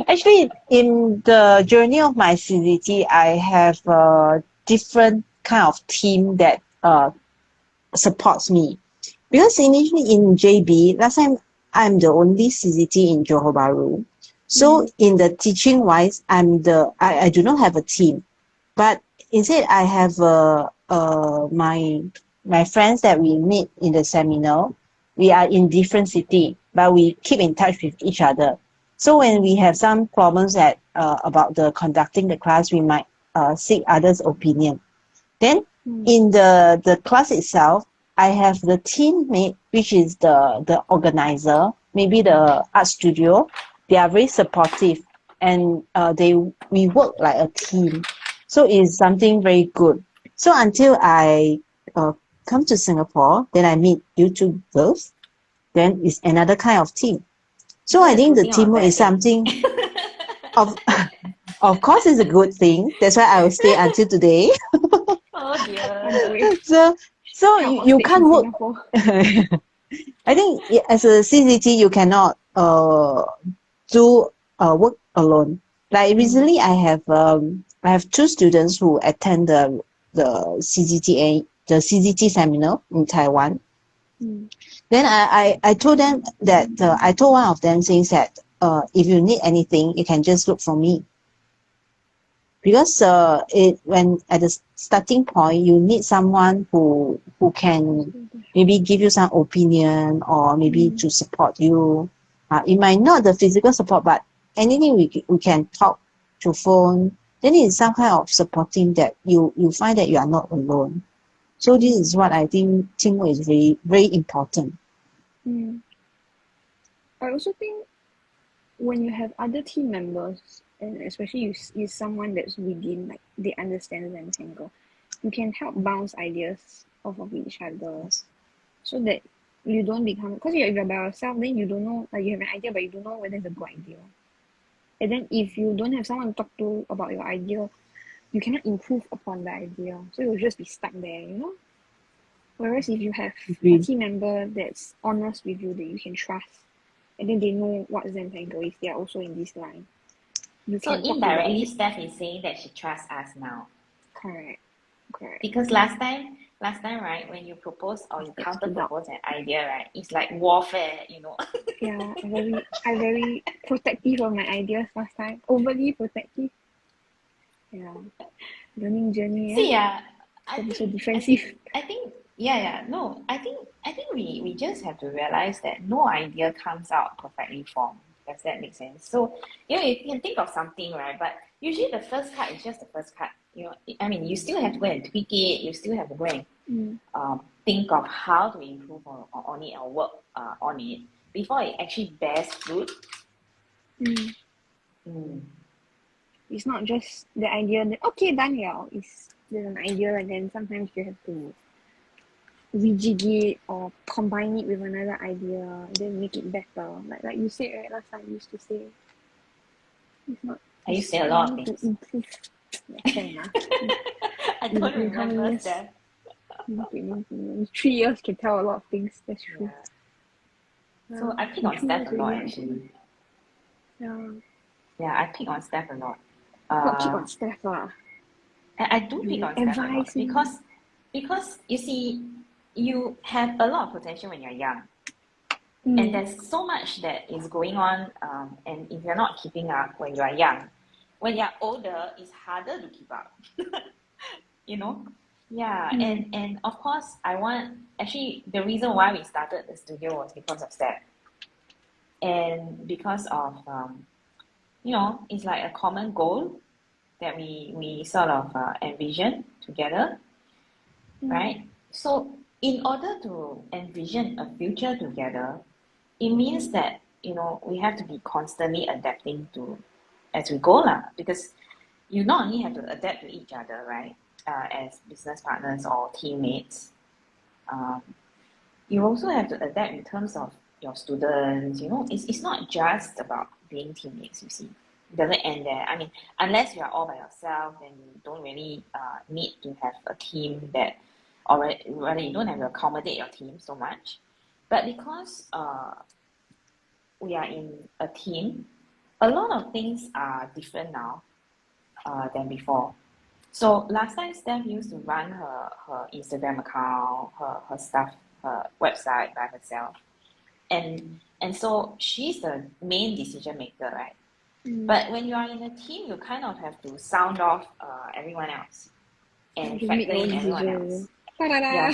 actually in the journey of my CZT, I have a different kind of team that supports me. Because initially in JB, last time I'm the only CZT in Johor Bahru. So in the teaching wise, I do not have a team, but instead I have my friends that we meet in the seminar. We are in different city, but we keep in touch with each other. So when we have some problems about the conducting the class, we might seek others' opinion. Then in the class itself, I have the teammate, which is the organizer, maybe the art studio. They are very supportive, and we work like a team. So it's something very good. So until I come to Singapore, then I meet you two girls. Then it's another kind of team. So I think the teamwork is something of course it's a good thing. That's why I will stay until today. Oh dear. So you can't work. I think as a CCT you cannot do work alone. Like recently I have 2 students who attend the CCT seminar in Taiwan. Then I told them that I told one of them saying that if you need anything, you can just look for me. Because when at the starting point, you need someone who can maybe give you some opinion or maybe to support you. It might not the physical support, but anything we can talk to phone. Then it's some kind of supporting that you find that you are not alone. So this is what I think teamwork is very, very important. I also think when you have other team members, and especially you someone that's within, like they understand Zentangle, you can help bounce ideas off of each other, so that you don't become, because if you're by yourself, then you don't know, like you have an idea but you don't know whether it's a good idea. And then if you don't have someone to talk to about your idea, you cannot improve upon the idea, so you'll just be stuck there, Whereas if you have a team member that's honest with you, that you can trust, and then they know what Zentangle is, they are also in this line. So indirectly, Steph is saying that she trusts us now. Correct. Because last time last time, right, when you propose or you Steps counter to doubt. propose an idea, right, it's like warfare, you know. Yeah, I very protective of my ideas last time. Overly protective. Yeah. Learning journey, See, yeah. yeah, I Don't be so think, defensive. yeah, no, I think we just have to realize that no idea comes out perfectly formed. Does that make sense? So, you know, you can think of something, right? But usually the first cut is just the first cut. You know, I mean, you still have to go and tweak it. You still have to go and think of how to improve on it or work on it before it actually bears fruit. Mm. Mm. It's not just the idea that okay done now. It's there's an idea and then sometimes you have to rejig it or combine it with another idea and then make it better. Like you said right last time you used to say it's not I used to say a you lot of need to things. improve. Yeah, fair enough. I don't In how many remember years? Steph. In 3 years can tell a lot of things, that's true. Yeah. So I pick In on 3 Steph years a lot already. actually. Yeah. Yeah, I pick on Steph a lot. Not pick Uh, on Steph lah. I do pick You on Steph a lot advise me. because you see, you have a lot of potential when you're young, and there's so much that is going on. And if you're not keeping up when you are young, when you're older, it's harder to keep up. You know, yeah. And of course, I want actually the reason why we started the studio was because of Steph, and because of you know, it's like a common goal that we sort of envision together, right? So in order to envision a future together, it means that, you know, we have to be constantly adapting to as we go lah, because you not only have to adapt to each other, right, as business partners or teammates, um, you also have to adapt in terms of your students. You know, it's not just about being teammates, you see. It doesn't end there. I mean, unless you are all by yourself, then you don't really need to have a team that, or rather you don't have to accommodate your team so much. But because we are in a team, a lot of things are different now than before. So last time Steph used to run her Instagram account, her stuff, her website by herself. And so she's the main decision maker, right? But when you are in a team, you kind of have to sound off everyone else and Just make factor your own in everyone decision. else. Ta-da-da. Yeah,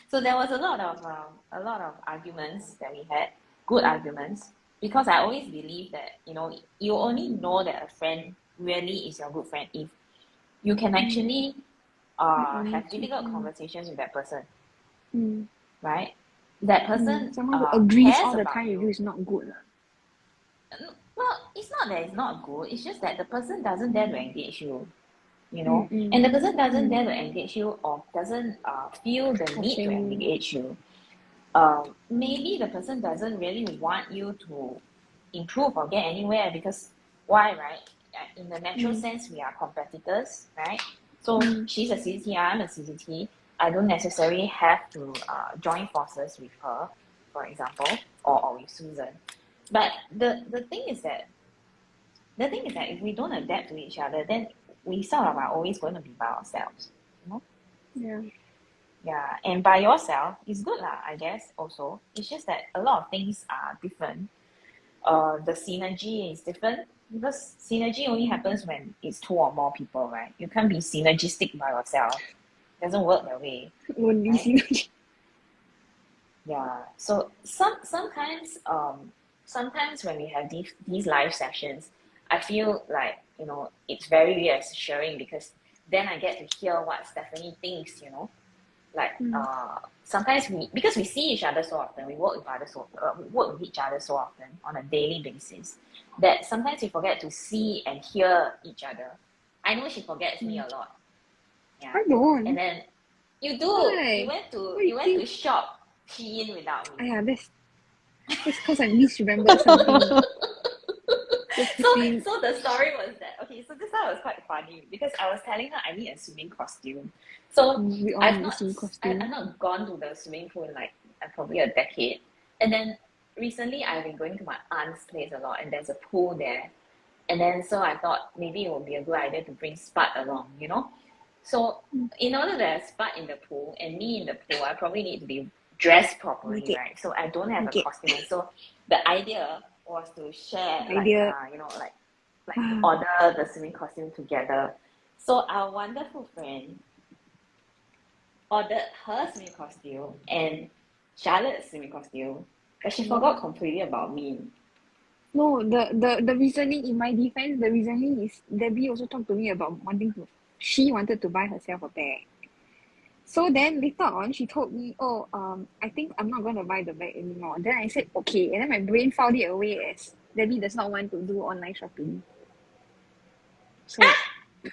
so there was a lot of arguments that we had, good arguments, because I always believe that, you know, you only know that a friend really is your good friend if you can actually have difficult conversations with that person, right? That person Someone who agrees cares all the about time with you you. is not good lah. Well, it's not that it's not good, it's just that the person doesn't dare to engage you, you know, Mm-mm. and the person doesn't dare to engage you or doesn't feel the need to Often. engage you. Maybe the person doesn't really want you to improve or get anywhere because why, right? In the natural sense, we are competitors, right? So she's a CCT, I'm a CCT. I don't necessarily have to join forces with her, for example, or with Susan. But the thing is that if we don't adapt to each other, then we sort of are always going to be by ourselves, you know? Yeah. Yeah, and by yourself is good lah, I guess also. It's just that a lot of things are different. The synergy is different because synergy only happens when it's two or more people, right? You can't be synergistic by yourself. It doesn't work that way, Only right? synergy. Yeah. So sometimes when we have these live sessions, I feel like, you know, it's very reassuring because then I get to hear what Stephanie thinks, you know. Like sometimes because we see each other so often, we work with each other so often on a daily basis, that sometimes we forget to see and hear each other. I know she forgets me a lot. Yeah. I don't. And then you do. Why? You went What do you to think? shop Shein without me. Yeah, that's because I misremembered something. So the story was that, okay, so this one was quite funny because I was telling her I need a swimming costume. So we all I've need not swimming costume. I've not gone to the swimming pool in like probably a decade. And then recently I've been going to my aunt's place a lot and there's a pool there. And then so I thought maybe it would be a good idea to bring Spud along, you know? So in order to have Spud in the pool and me in the pool, I probably need to be dressed properly, Okay. right? So I don't have a Okay. costume. So the idea was to share, Idea. like order the swimming costume together. So our wonderful friend ordered her swimming costume and Charlotte's swimming costume, but she forgot completely about me. No, the reasoning, in my defense, the reasoning is Debbie also talked to me about she wanted to buy herself a bag. So then later on, she told me, oh, I think I'm not going to buy the bag anymore. Then I said, okay. And then my brain filed it away as Debbie does not want to do online shopping. So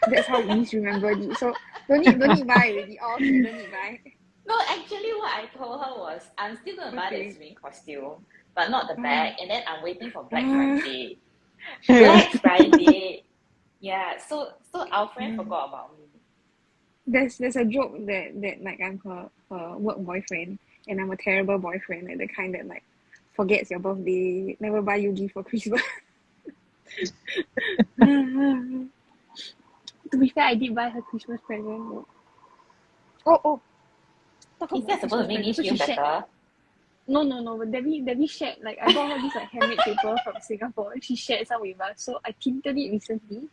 that's how we misremembered it. So don't need buy already. Oh, okay, don't need buy. No, actually what I told her was I'm still gonna buy the Okay. swimming costume, but not the bag, and then I'm waiting for Black Ah. Friday. Black Friday. Yeah, so our friend forgot about me. There's a joke that like I'm her work boyfriend and I'm a terrible boyfriend, like the kind that like forgets your birthday, never buy you gift for Christmas. To be fair, I did buy her Christmas present. Oh, talk Is about that supposed Christmas to make me present. So feel she shared. better? No, but Debbie shared, like I bought her this like handmade paper from Singapore and she shared some with us. So I tinted it recently.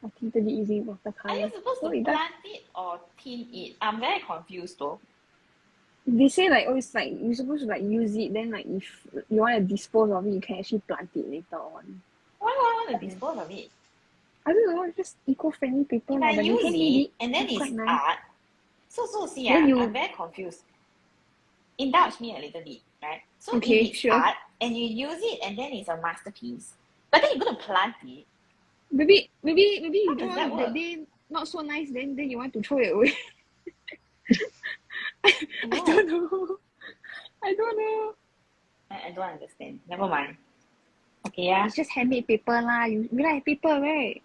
I tinted it using Are watercolor. you supposed So to it does. plant it or thin it? I'm very confused though. They say like, oh, it's like you're supposed to like use it, then like if you want to dispose of it, you can actually plant it later on. Why do I want to dispose of it? I don't know, it's just eco-friendly paper If lah, I but they use handmade it it. and then It's it's quite nice. art, so see, Then you I'm very confused. Indulge me a little bit, right? So okay, if it's sure. art and you use it and then it's a masterpiece, but then you're gonna plant it. Maybe you How does draw that it work? that day not so nice, then you want to throw it away. I don't know. I don't know. I don't understand. Never mind. Okay, yeah. It's just handmade paper lah. You like paper, right?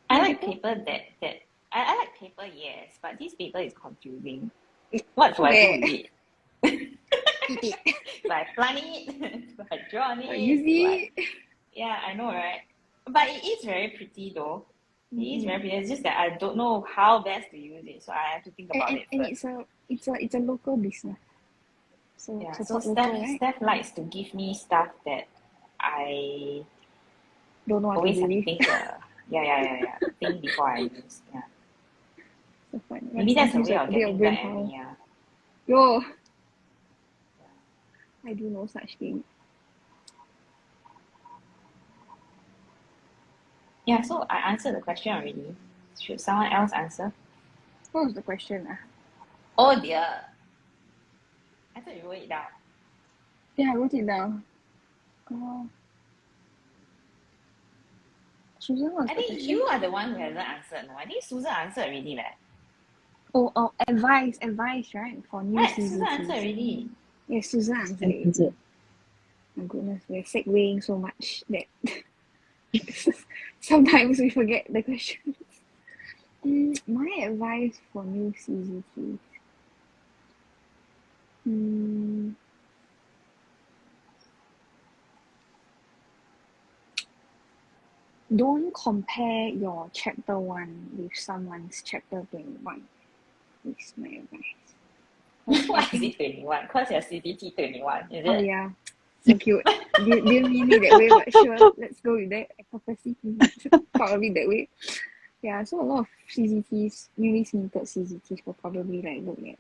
I like paper that I like paper, yes, but this paper is confusing. What do I do with it? Eat it. Do I plant it? Do I draw on it? Use it. Yeah, I know, right? But it is very pretty though. It is very pretty. It's just that I don't know how best to use it, so I have to think about it first. And it's a local business. So Yeah, so support local, right? Steph likes to give me stuff that I Don't know what always to have do to with. think, think before I use. Yeah. So fun. Maybe that's a Use way a of bit getting of brain back at power. me. Yeah. Yo, I do no such thing. Yeah, so I answered the question already. Should someone else answer? What was the question? Oh dear. I thought you wrote it down. Yeah, I wrote it down. Susan was I the think question. you are the one who hasn't answered. No, I think Susan answered already. Oh, advice, right? For new Right, CCTs. Susan answered already. Yes, Susan answered it. My goodness, we're segueing so much that sometimes we forget the questions. My advice for new CCTs. Don't compare your chapter 1 with someone's chapter 21. Is my advice. Why is it 21? Because you're CDT 21, is it? Oh yeah, so cute. Didn't mean it that way, but sure, let's go with that. I purposely thought of it that way. Yeah, so a lot of CCTs, newly minted CCTs will probably like look at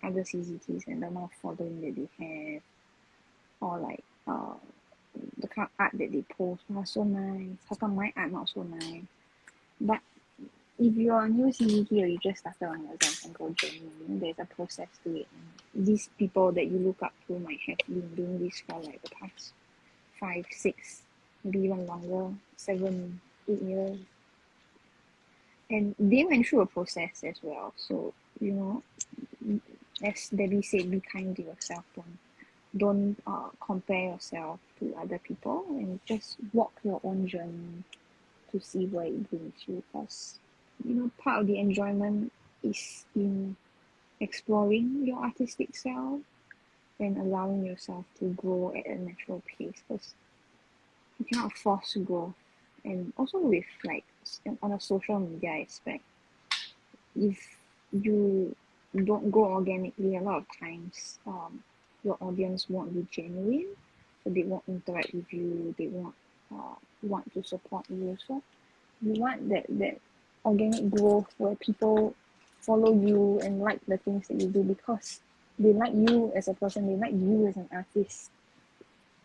other CCTs and the amount of following that they have, or like the kind of art that they post. Wow, so nice. How come my art not so nice? But if you're a new CCT or you just started on your Zentangle journey, there's a process to it. And these people that you look up to might have been doing this for like the past 5, 6, maybe even longer, 7, 8 years. And they went through a process as well. So, as Debbie said, be kind to yourself. Don't compare yourself to other people and just walk your own journey to see where it brings you. Because, part of the enjoyment is in exploring your artistic self and allowing yourself to grow at a natural pace. Because you cannot force growth. And also with like on a social media aspect, if you don't go organically, a lot of times your audience won't be genuine, so they won't interact with you, they won't want to support you. So you want that organic growth where people follow you and like the things that you do because they like you as a person, they like you as an artist.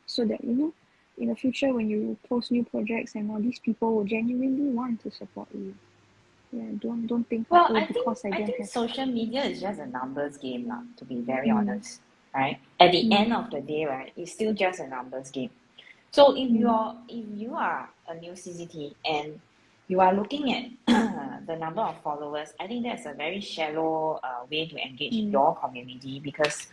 So that, you know, in the future when you post new projects and all, these people will genuinely want to support you. Yeah, don't think like, Well, oh, I because I don't think have. social media is just a numbers game, lah, to be very Mm. honest. Right? At the Mm. end of the day, right, it's still just a numbers game. So if you are a new CCT and you are looking at the number of followers, I think that's a very shallow way to engage your community because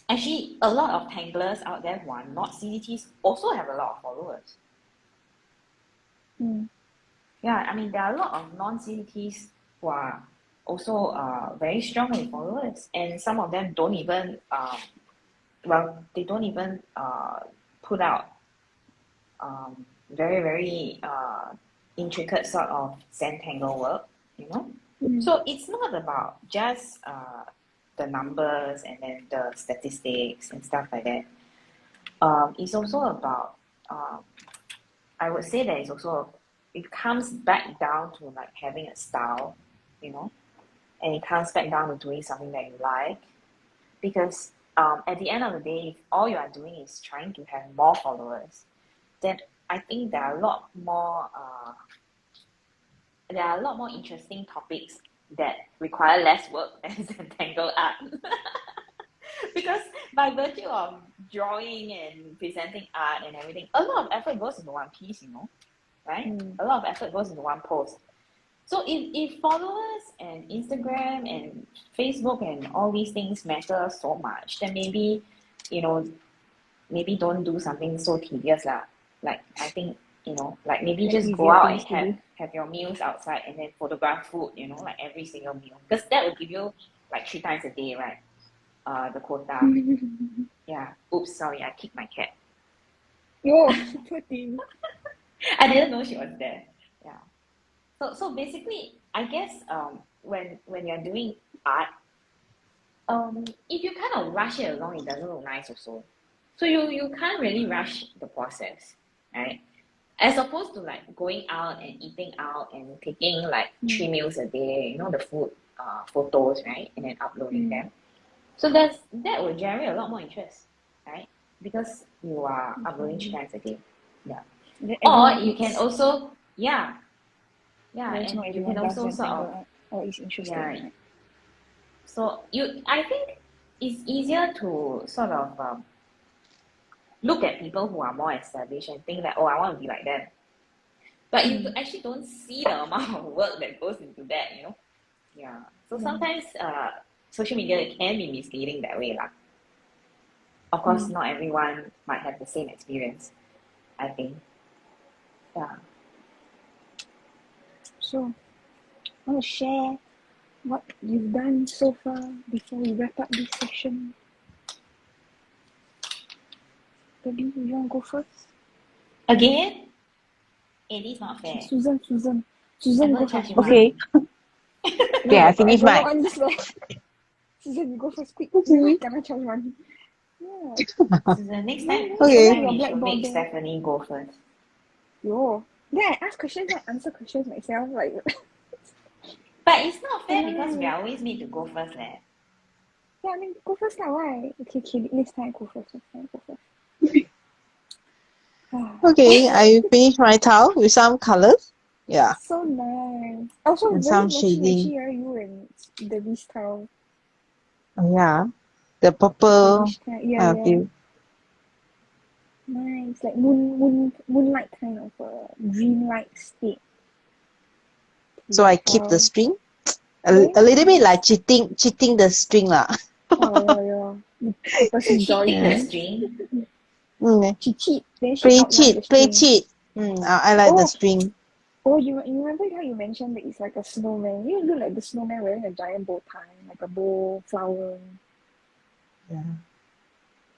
actually a lot of tanglers out there who are not CCTs also have a lot of followers. Mm. Yeah, I mean there are a lot of non-CCTs who are also very strong with followers, and some of them don't even they don't even put out very intricate sort of Zentangle work, you know. Mm. So it's not about just the numbers and then the statistics and stuff like that. It's also about I would say that it's also it comes back down to like having a style, you know, and it comes back down to doing something that you like, because at the end of the day, if all you are doing is trying to have more followers, then I think there are a lot more interesting topics that require less work than Zentangle art. Because by virtue of drawing and presenting art and everything, a lot of effort goes into one piece, you know, right? Mm. A lot of effort goes into one post. So if followers and Instagram and Facebook and all these things matter so much, then maybe, you know, maybe don't do something so tedious lah. Like I think, you know, like maybe Like just go easier out things and to do. have your meals outside and then photograph food, you know, like every single meal. Because that will give you like 3 times a day, right? The quota. Yeah. Oops, sorry, I kicked my cat. Yo, poor thing. I didn't know she was there. Yeah. So basically, I guess when you're doing art, if you kind of rush it along, it doesn't look nice also. So you can't really rush the process, right? As opposed to like going out and eating out and taking like 3 meals a day, you know, the food photos, right? And then uploading them. So that will generate a lot more interest, right? Because you are uploading 3 times a day. Yeah. Then Or everyone you can eats. also There's not and you everyone can does also sort of Zentangle art or is interested yeah. in it. So I think it's easier to sort of look at people who are more established and think that, oh, I want to be like them. But you actually don't see the amount of work that goes into that, you know? Yeah. So sometimes social media can be misleading that way, lah. Of course, not everyone might have the same experience, I think. Yeah. So, I want to share what you've done so far before we wrap up this session. Maybe you want to go first? Again? It is not fair. Susan, I'm go gonna first. charge you Okay. Okay, I finished mine. I'm just like, Susan, you go first, quick. Kena charge one. Yeah. Susan, next time Okay. we should make there. Stephanie go first. Yo. Then I ask questions, I answer questions myself. Like, But it's not fair because we are always made to go first, leh. yeah, I mean, go first lah. Why? Okay, next time go first. Okay, I finished my tile with some colors. Yeah. So nice. Also, And very some shading. matchy, you and Debbie's tile. Oh, yeah. The purple Yeah. view. Nice, like moonlight kind of dreamlike state. So I keep the string. A Very little bit like nice. cheating the string lah. Yeah. You purposely draw Cheating the it. string. She cheat, then she outline the Play string. cheat. I like the string. Oh, you remember how you mentioned that it's like a snowman? You look like the snowman wearing a giant bow tie, like a bow, flower. Yeah.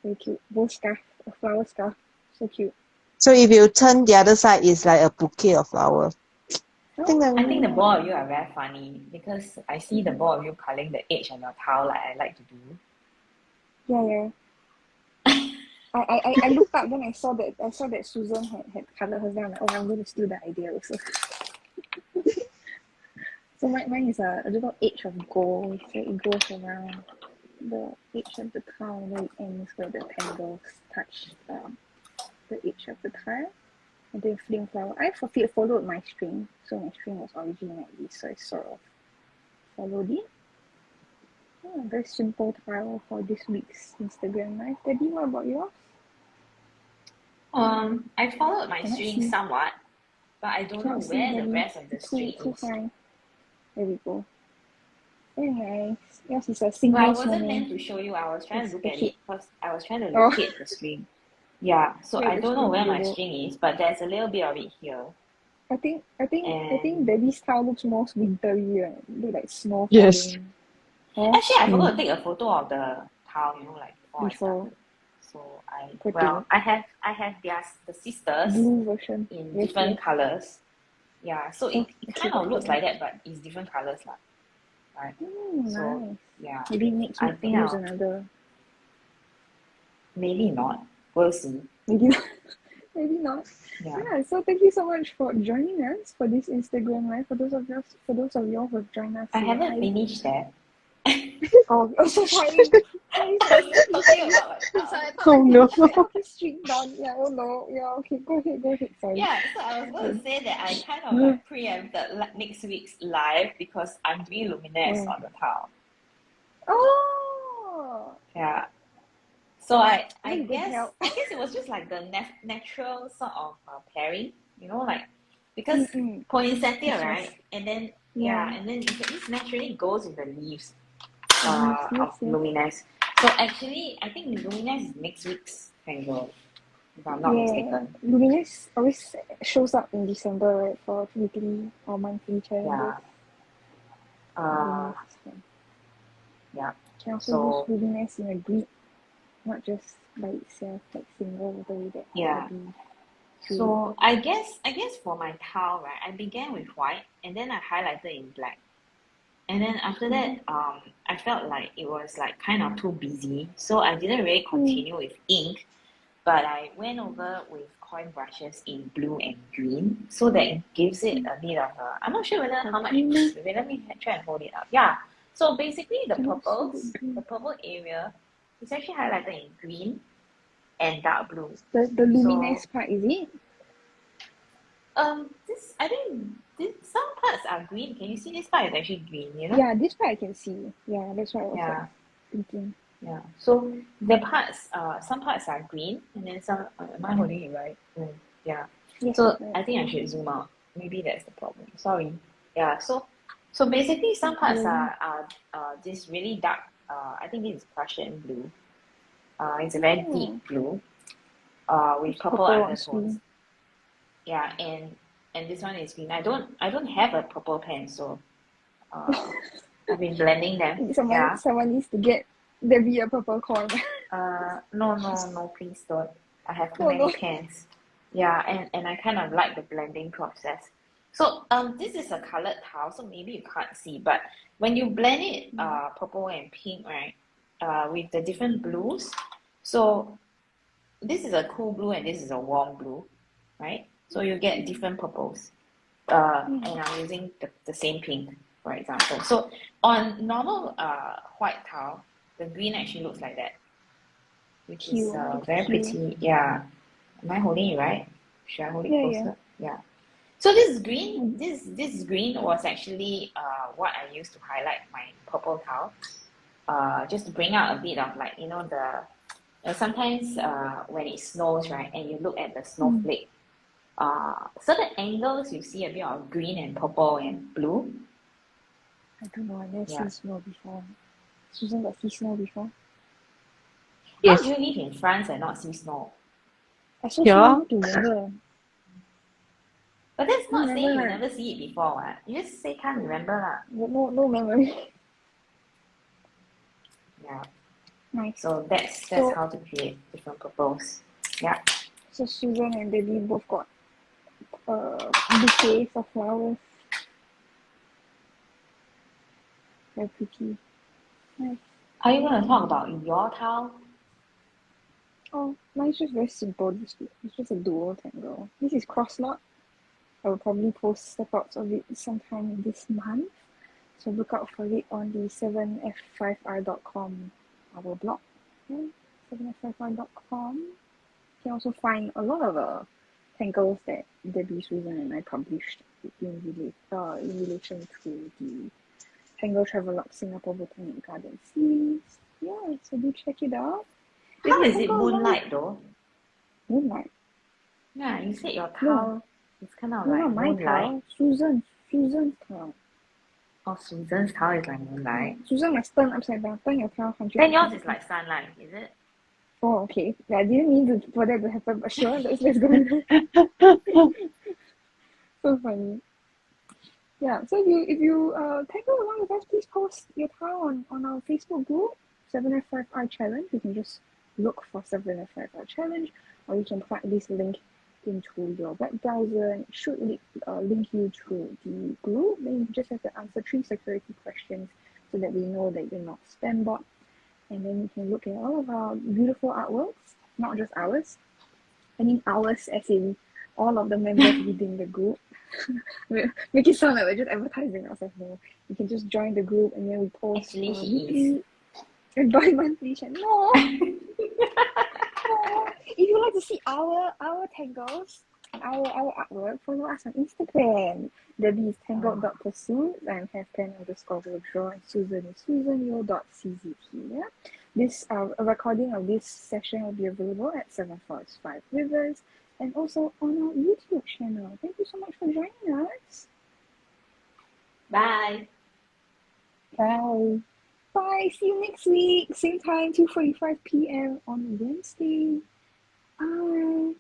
Very cute. Bow scarf, a flower scarf. So cute. So if you turn the other side, it's like a bouquet of flowers. I think that I think the both of you are very funny because I see the both of you coloring the edge on your towel like I like to do. Yeah. I looked up, then I saw that Susan had coloured hers down. Like, oh, I'm going to steal the idea also. So mine is a little edge of gold, so it goes around the edge of the tile, and then it ends where the tangles touch the edge of the tile, and then fling flower. I followed my string, so my string was originally like this, so I sort of followed it. Yeah, very simple tile for this week's Instagram live. Debbie, what about yours? I followed my Cannot string see. somewhat, but I don't know Cannot see, where the Debbie. rest of the string Too is. fine. There we go. Very nice. Yours is a Well, I single wasn't snowman. meant to show you. I was trying to look at it because I was trying to Oh. locate the string. Yeah, so Where I the don't know string where my is. string is, but there's a little bit of it here. I think And Debbie's tile looks more wintry, right? Look like snow falling. Yes. Huh? actually, I forgot to take a photo of the tile, like before I Before. started. So Poor I have the sisters Blue version. in Yes, different yes. colors. Yeah, so it Okay, kind of looks okay. like that, but it's different colors lah. Right. So Nice. yeah, Maybe next I week think use I'll another. maybe not. We'll see. Maybe not. Maybe not. Yeah. Yeah, so thank you so much for joining us for this Instagram live. For those of you who have joined us I haven't live. finished that. Oh, so sorry. Sorry. Talking about Sorry, I thought Oh no. okay, string down. Yeah, oh no. Yeah, okay, go ahead. Sorry. Yeah, so I was going to say that I kind of like preempted next week's live because I'm doing luminous on the tile. Oh. Yeah. So I Really good guess help. it was just like the natural sort of pairing, like because Mm-mm. poinsettia, Yes. right? And then Yeah. and then it naturally goes with the leaves Yes. of luminous. So actually, I think luminous is next week's tango, if I'm not mistaken. Luminous always shows up in December, right, for weekly or monthly challenges. Yeah. Yeah. Can also So use Luminous in a grid, not just by itself, like single the way that yeah. Debbie So I guess for my tile, right, I began with white and then I highlighted in black. And then after that, I felt like it was like kind of too busy. So I didn't really continue with ink, but I went over with coin brushes in blue and green. So that it gives it a bit of a, I'm not sure whether how much it is. Wait, let me try and hold it up. Yeah. So basically the purple area is actually highlighted in green and dark blue. The luminous part, is it? This I think some parts are green. Can you see this part is actually green? Yeah, this part I can see. Yeah, that's what I was like, thinking. Yeah. So the parts, some parts are green, and then some. Am I holding it right? Yeah. Yes, So right. I think I should zoom out. Maybe that's the problem. Sorry. Yeah. So basically, some parts are this really dark. I think this is Prussian blue. It's a very deep blue. With purple undertones. Yeah, and this one is green. I don't have a purple pen, so I've been blending them. Someone needs to get Debbie a purple corn. No, please don't. I have too many pens. Yeah, and I kind of like the blending process. So this is a colored tile, so maybe you can't see, but when you blend it purple and pink, right, with the different blues, so this is a cool blue and this is a warm blue, right? So you get different purples. And I'm using the same pink, for example. So on normal white tile, the green actually looks like that, which is very pretty. Yeah. Am I holding it right? Should I hold it closer? Yeah. So this green, this green was actually what I used to highlight my purple tile. Just to bring out a bit of like, sometimes when it snows, right, and you look at the snowflake, certain angles you see a bit of green and purple and blue. I don't know, I never seen snow before. Susan got see snow before? Yes. How do you live in France and not see snow? I saw snow together. But that's not saying you never see it before, right? You just say can't remember lah. No memory. Yeah. Nice. So that's how to create different purples. Yeah. So Susan and Debbie both got bouquets of flowers. Very pretty. Nice. Are you going to talk about your tile? Oh, mine's just very simple. It's just a dual tangle. This is cross knot. I will probably post step-outs of it sometime this month. So look out for it on the 7f5r.com, our blog. Yeah, 7f5r.com. You can also find a lot of tangles that Debbie, Susan, and I published in relation to the Tangle Travelogue Singapore Botanic Garden series. Yeah, so do check it out. How is it moonlight though? Moonlight? Yeah, you said your tile is kind of No, like not my moonlight. tile. Susan's tile. Oh, Susan's tile is like moonlight. Susan must turn upside down. Turn your tile 100%. Then yours is like sunlight, is it? Oh, okay. Yeah, I didn't mean for that to happen, but sure, let's go. So funny. Yeah, so if you tangle along with us, please post your tile on our Facebook group, 7F5R Challenge. You can just look for 7F5R Challenge, or you can plug this link into your web browser, and it should link you to the group. Then you just have to answer 3 security questions so that we know that you're not spam bot. And then you can look at all of our beautiful artworks, not just ours. I mean ours as in all of the members within the group. Make it sound like we're just advertising ourselves. No, you can just join the group and then we post Actually, he weekly and bi-monthly chat. No. If you like to see our tangles and our artwork, follow us on Instagram. Debbie is tangled.pursuit. I'm _withdraw, and Susan is susanyo.czt. Yeah? This a recording of this session will be available at 7 Forests 5 Rivers and also on our YouTube channel. Thank you so much for joining us. Bye. Bye. Bye. See you next week. Same time, 2:45 p.m. on Wednesday. Bye.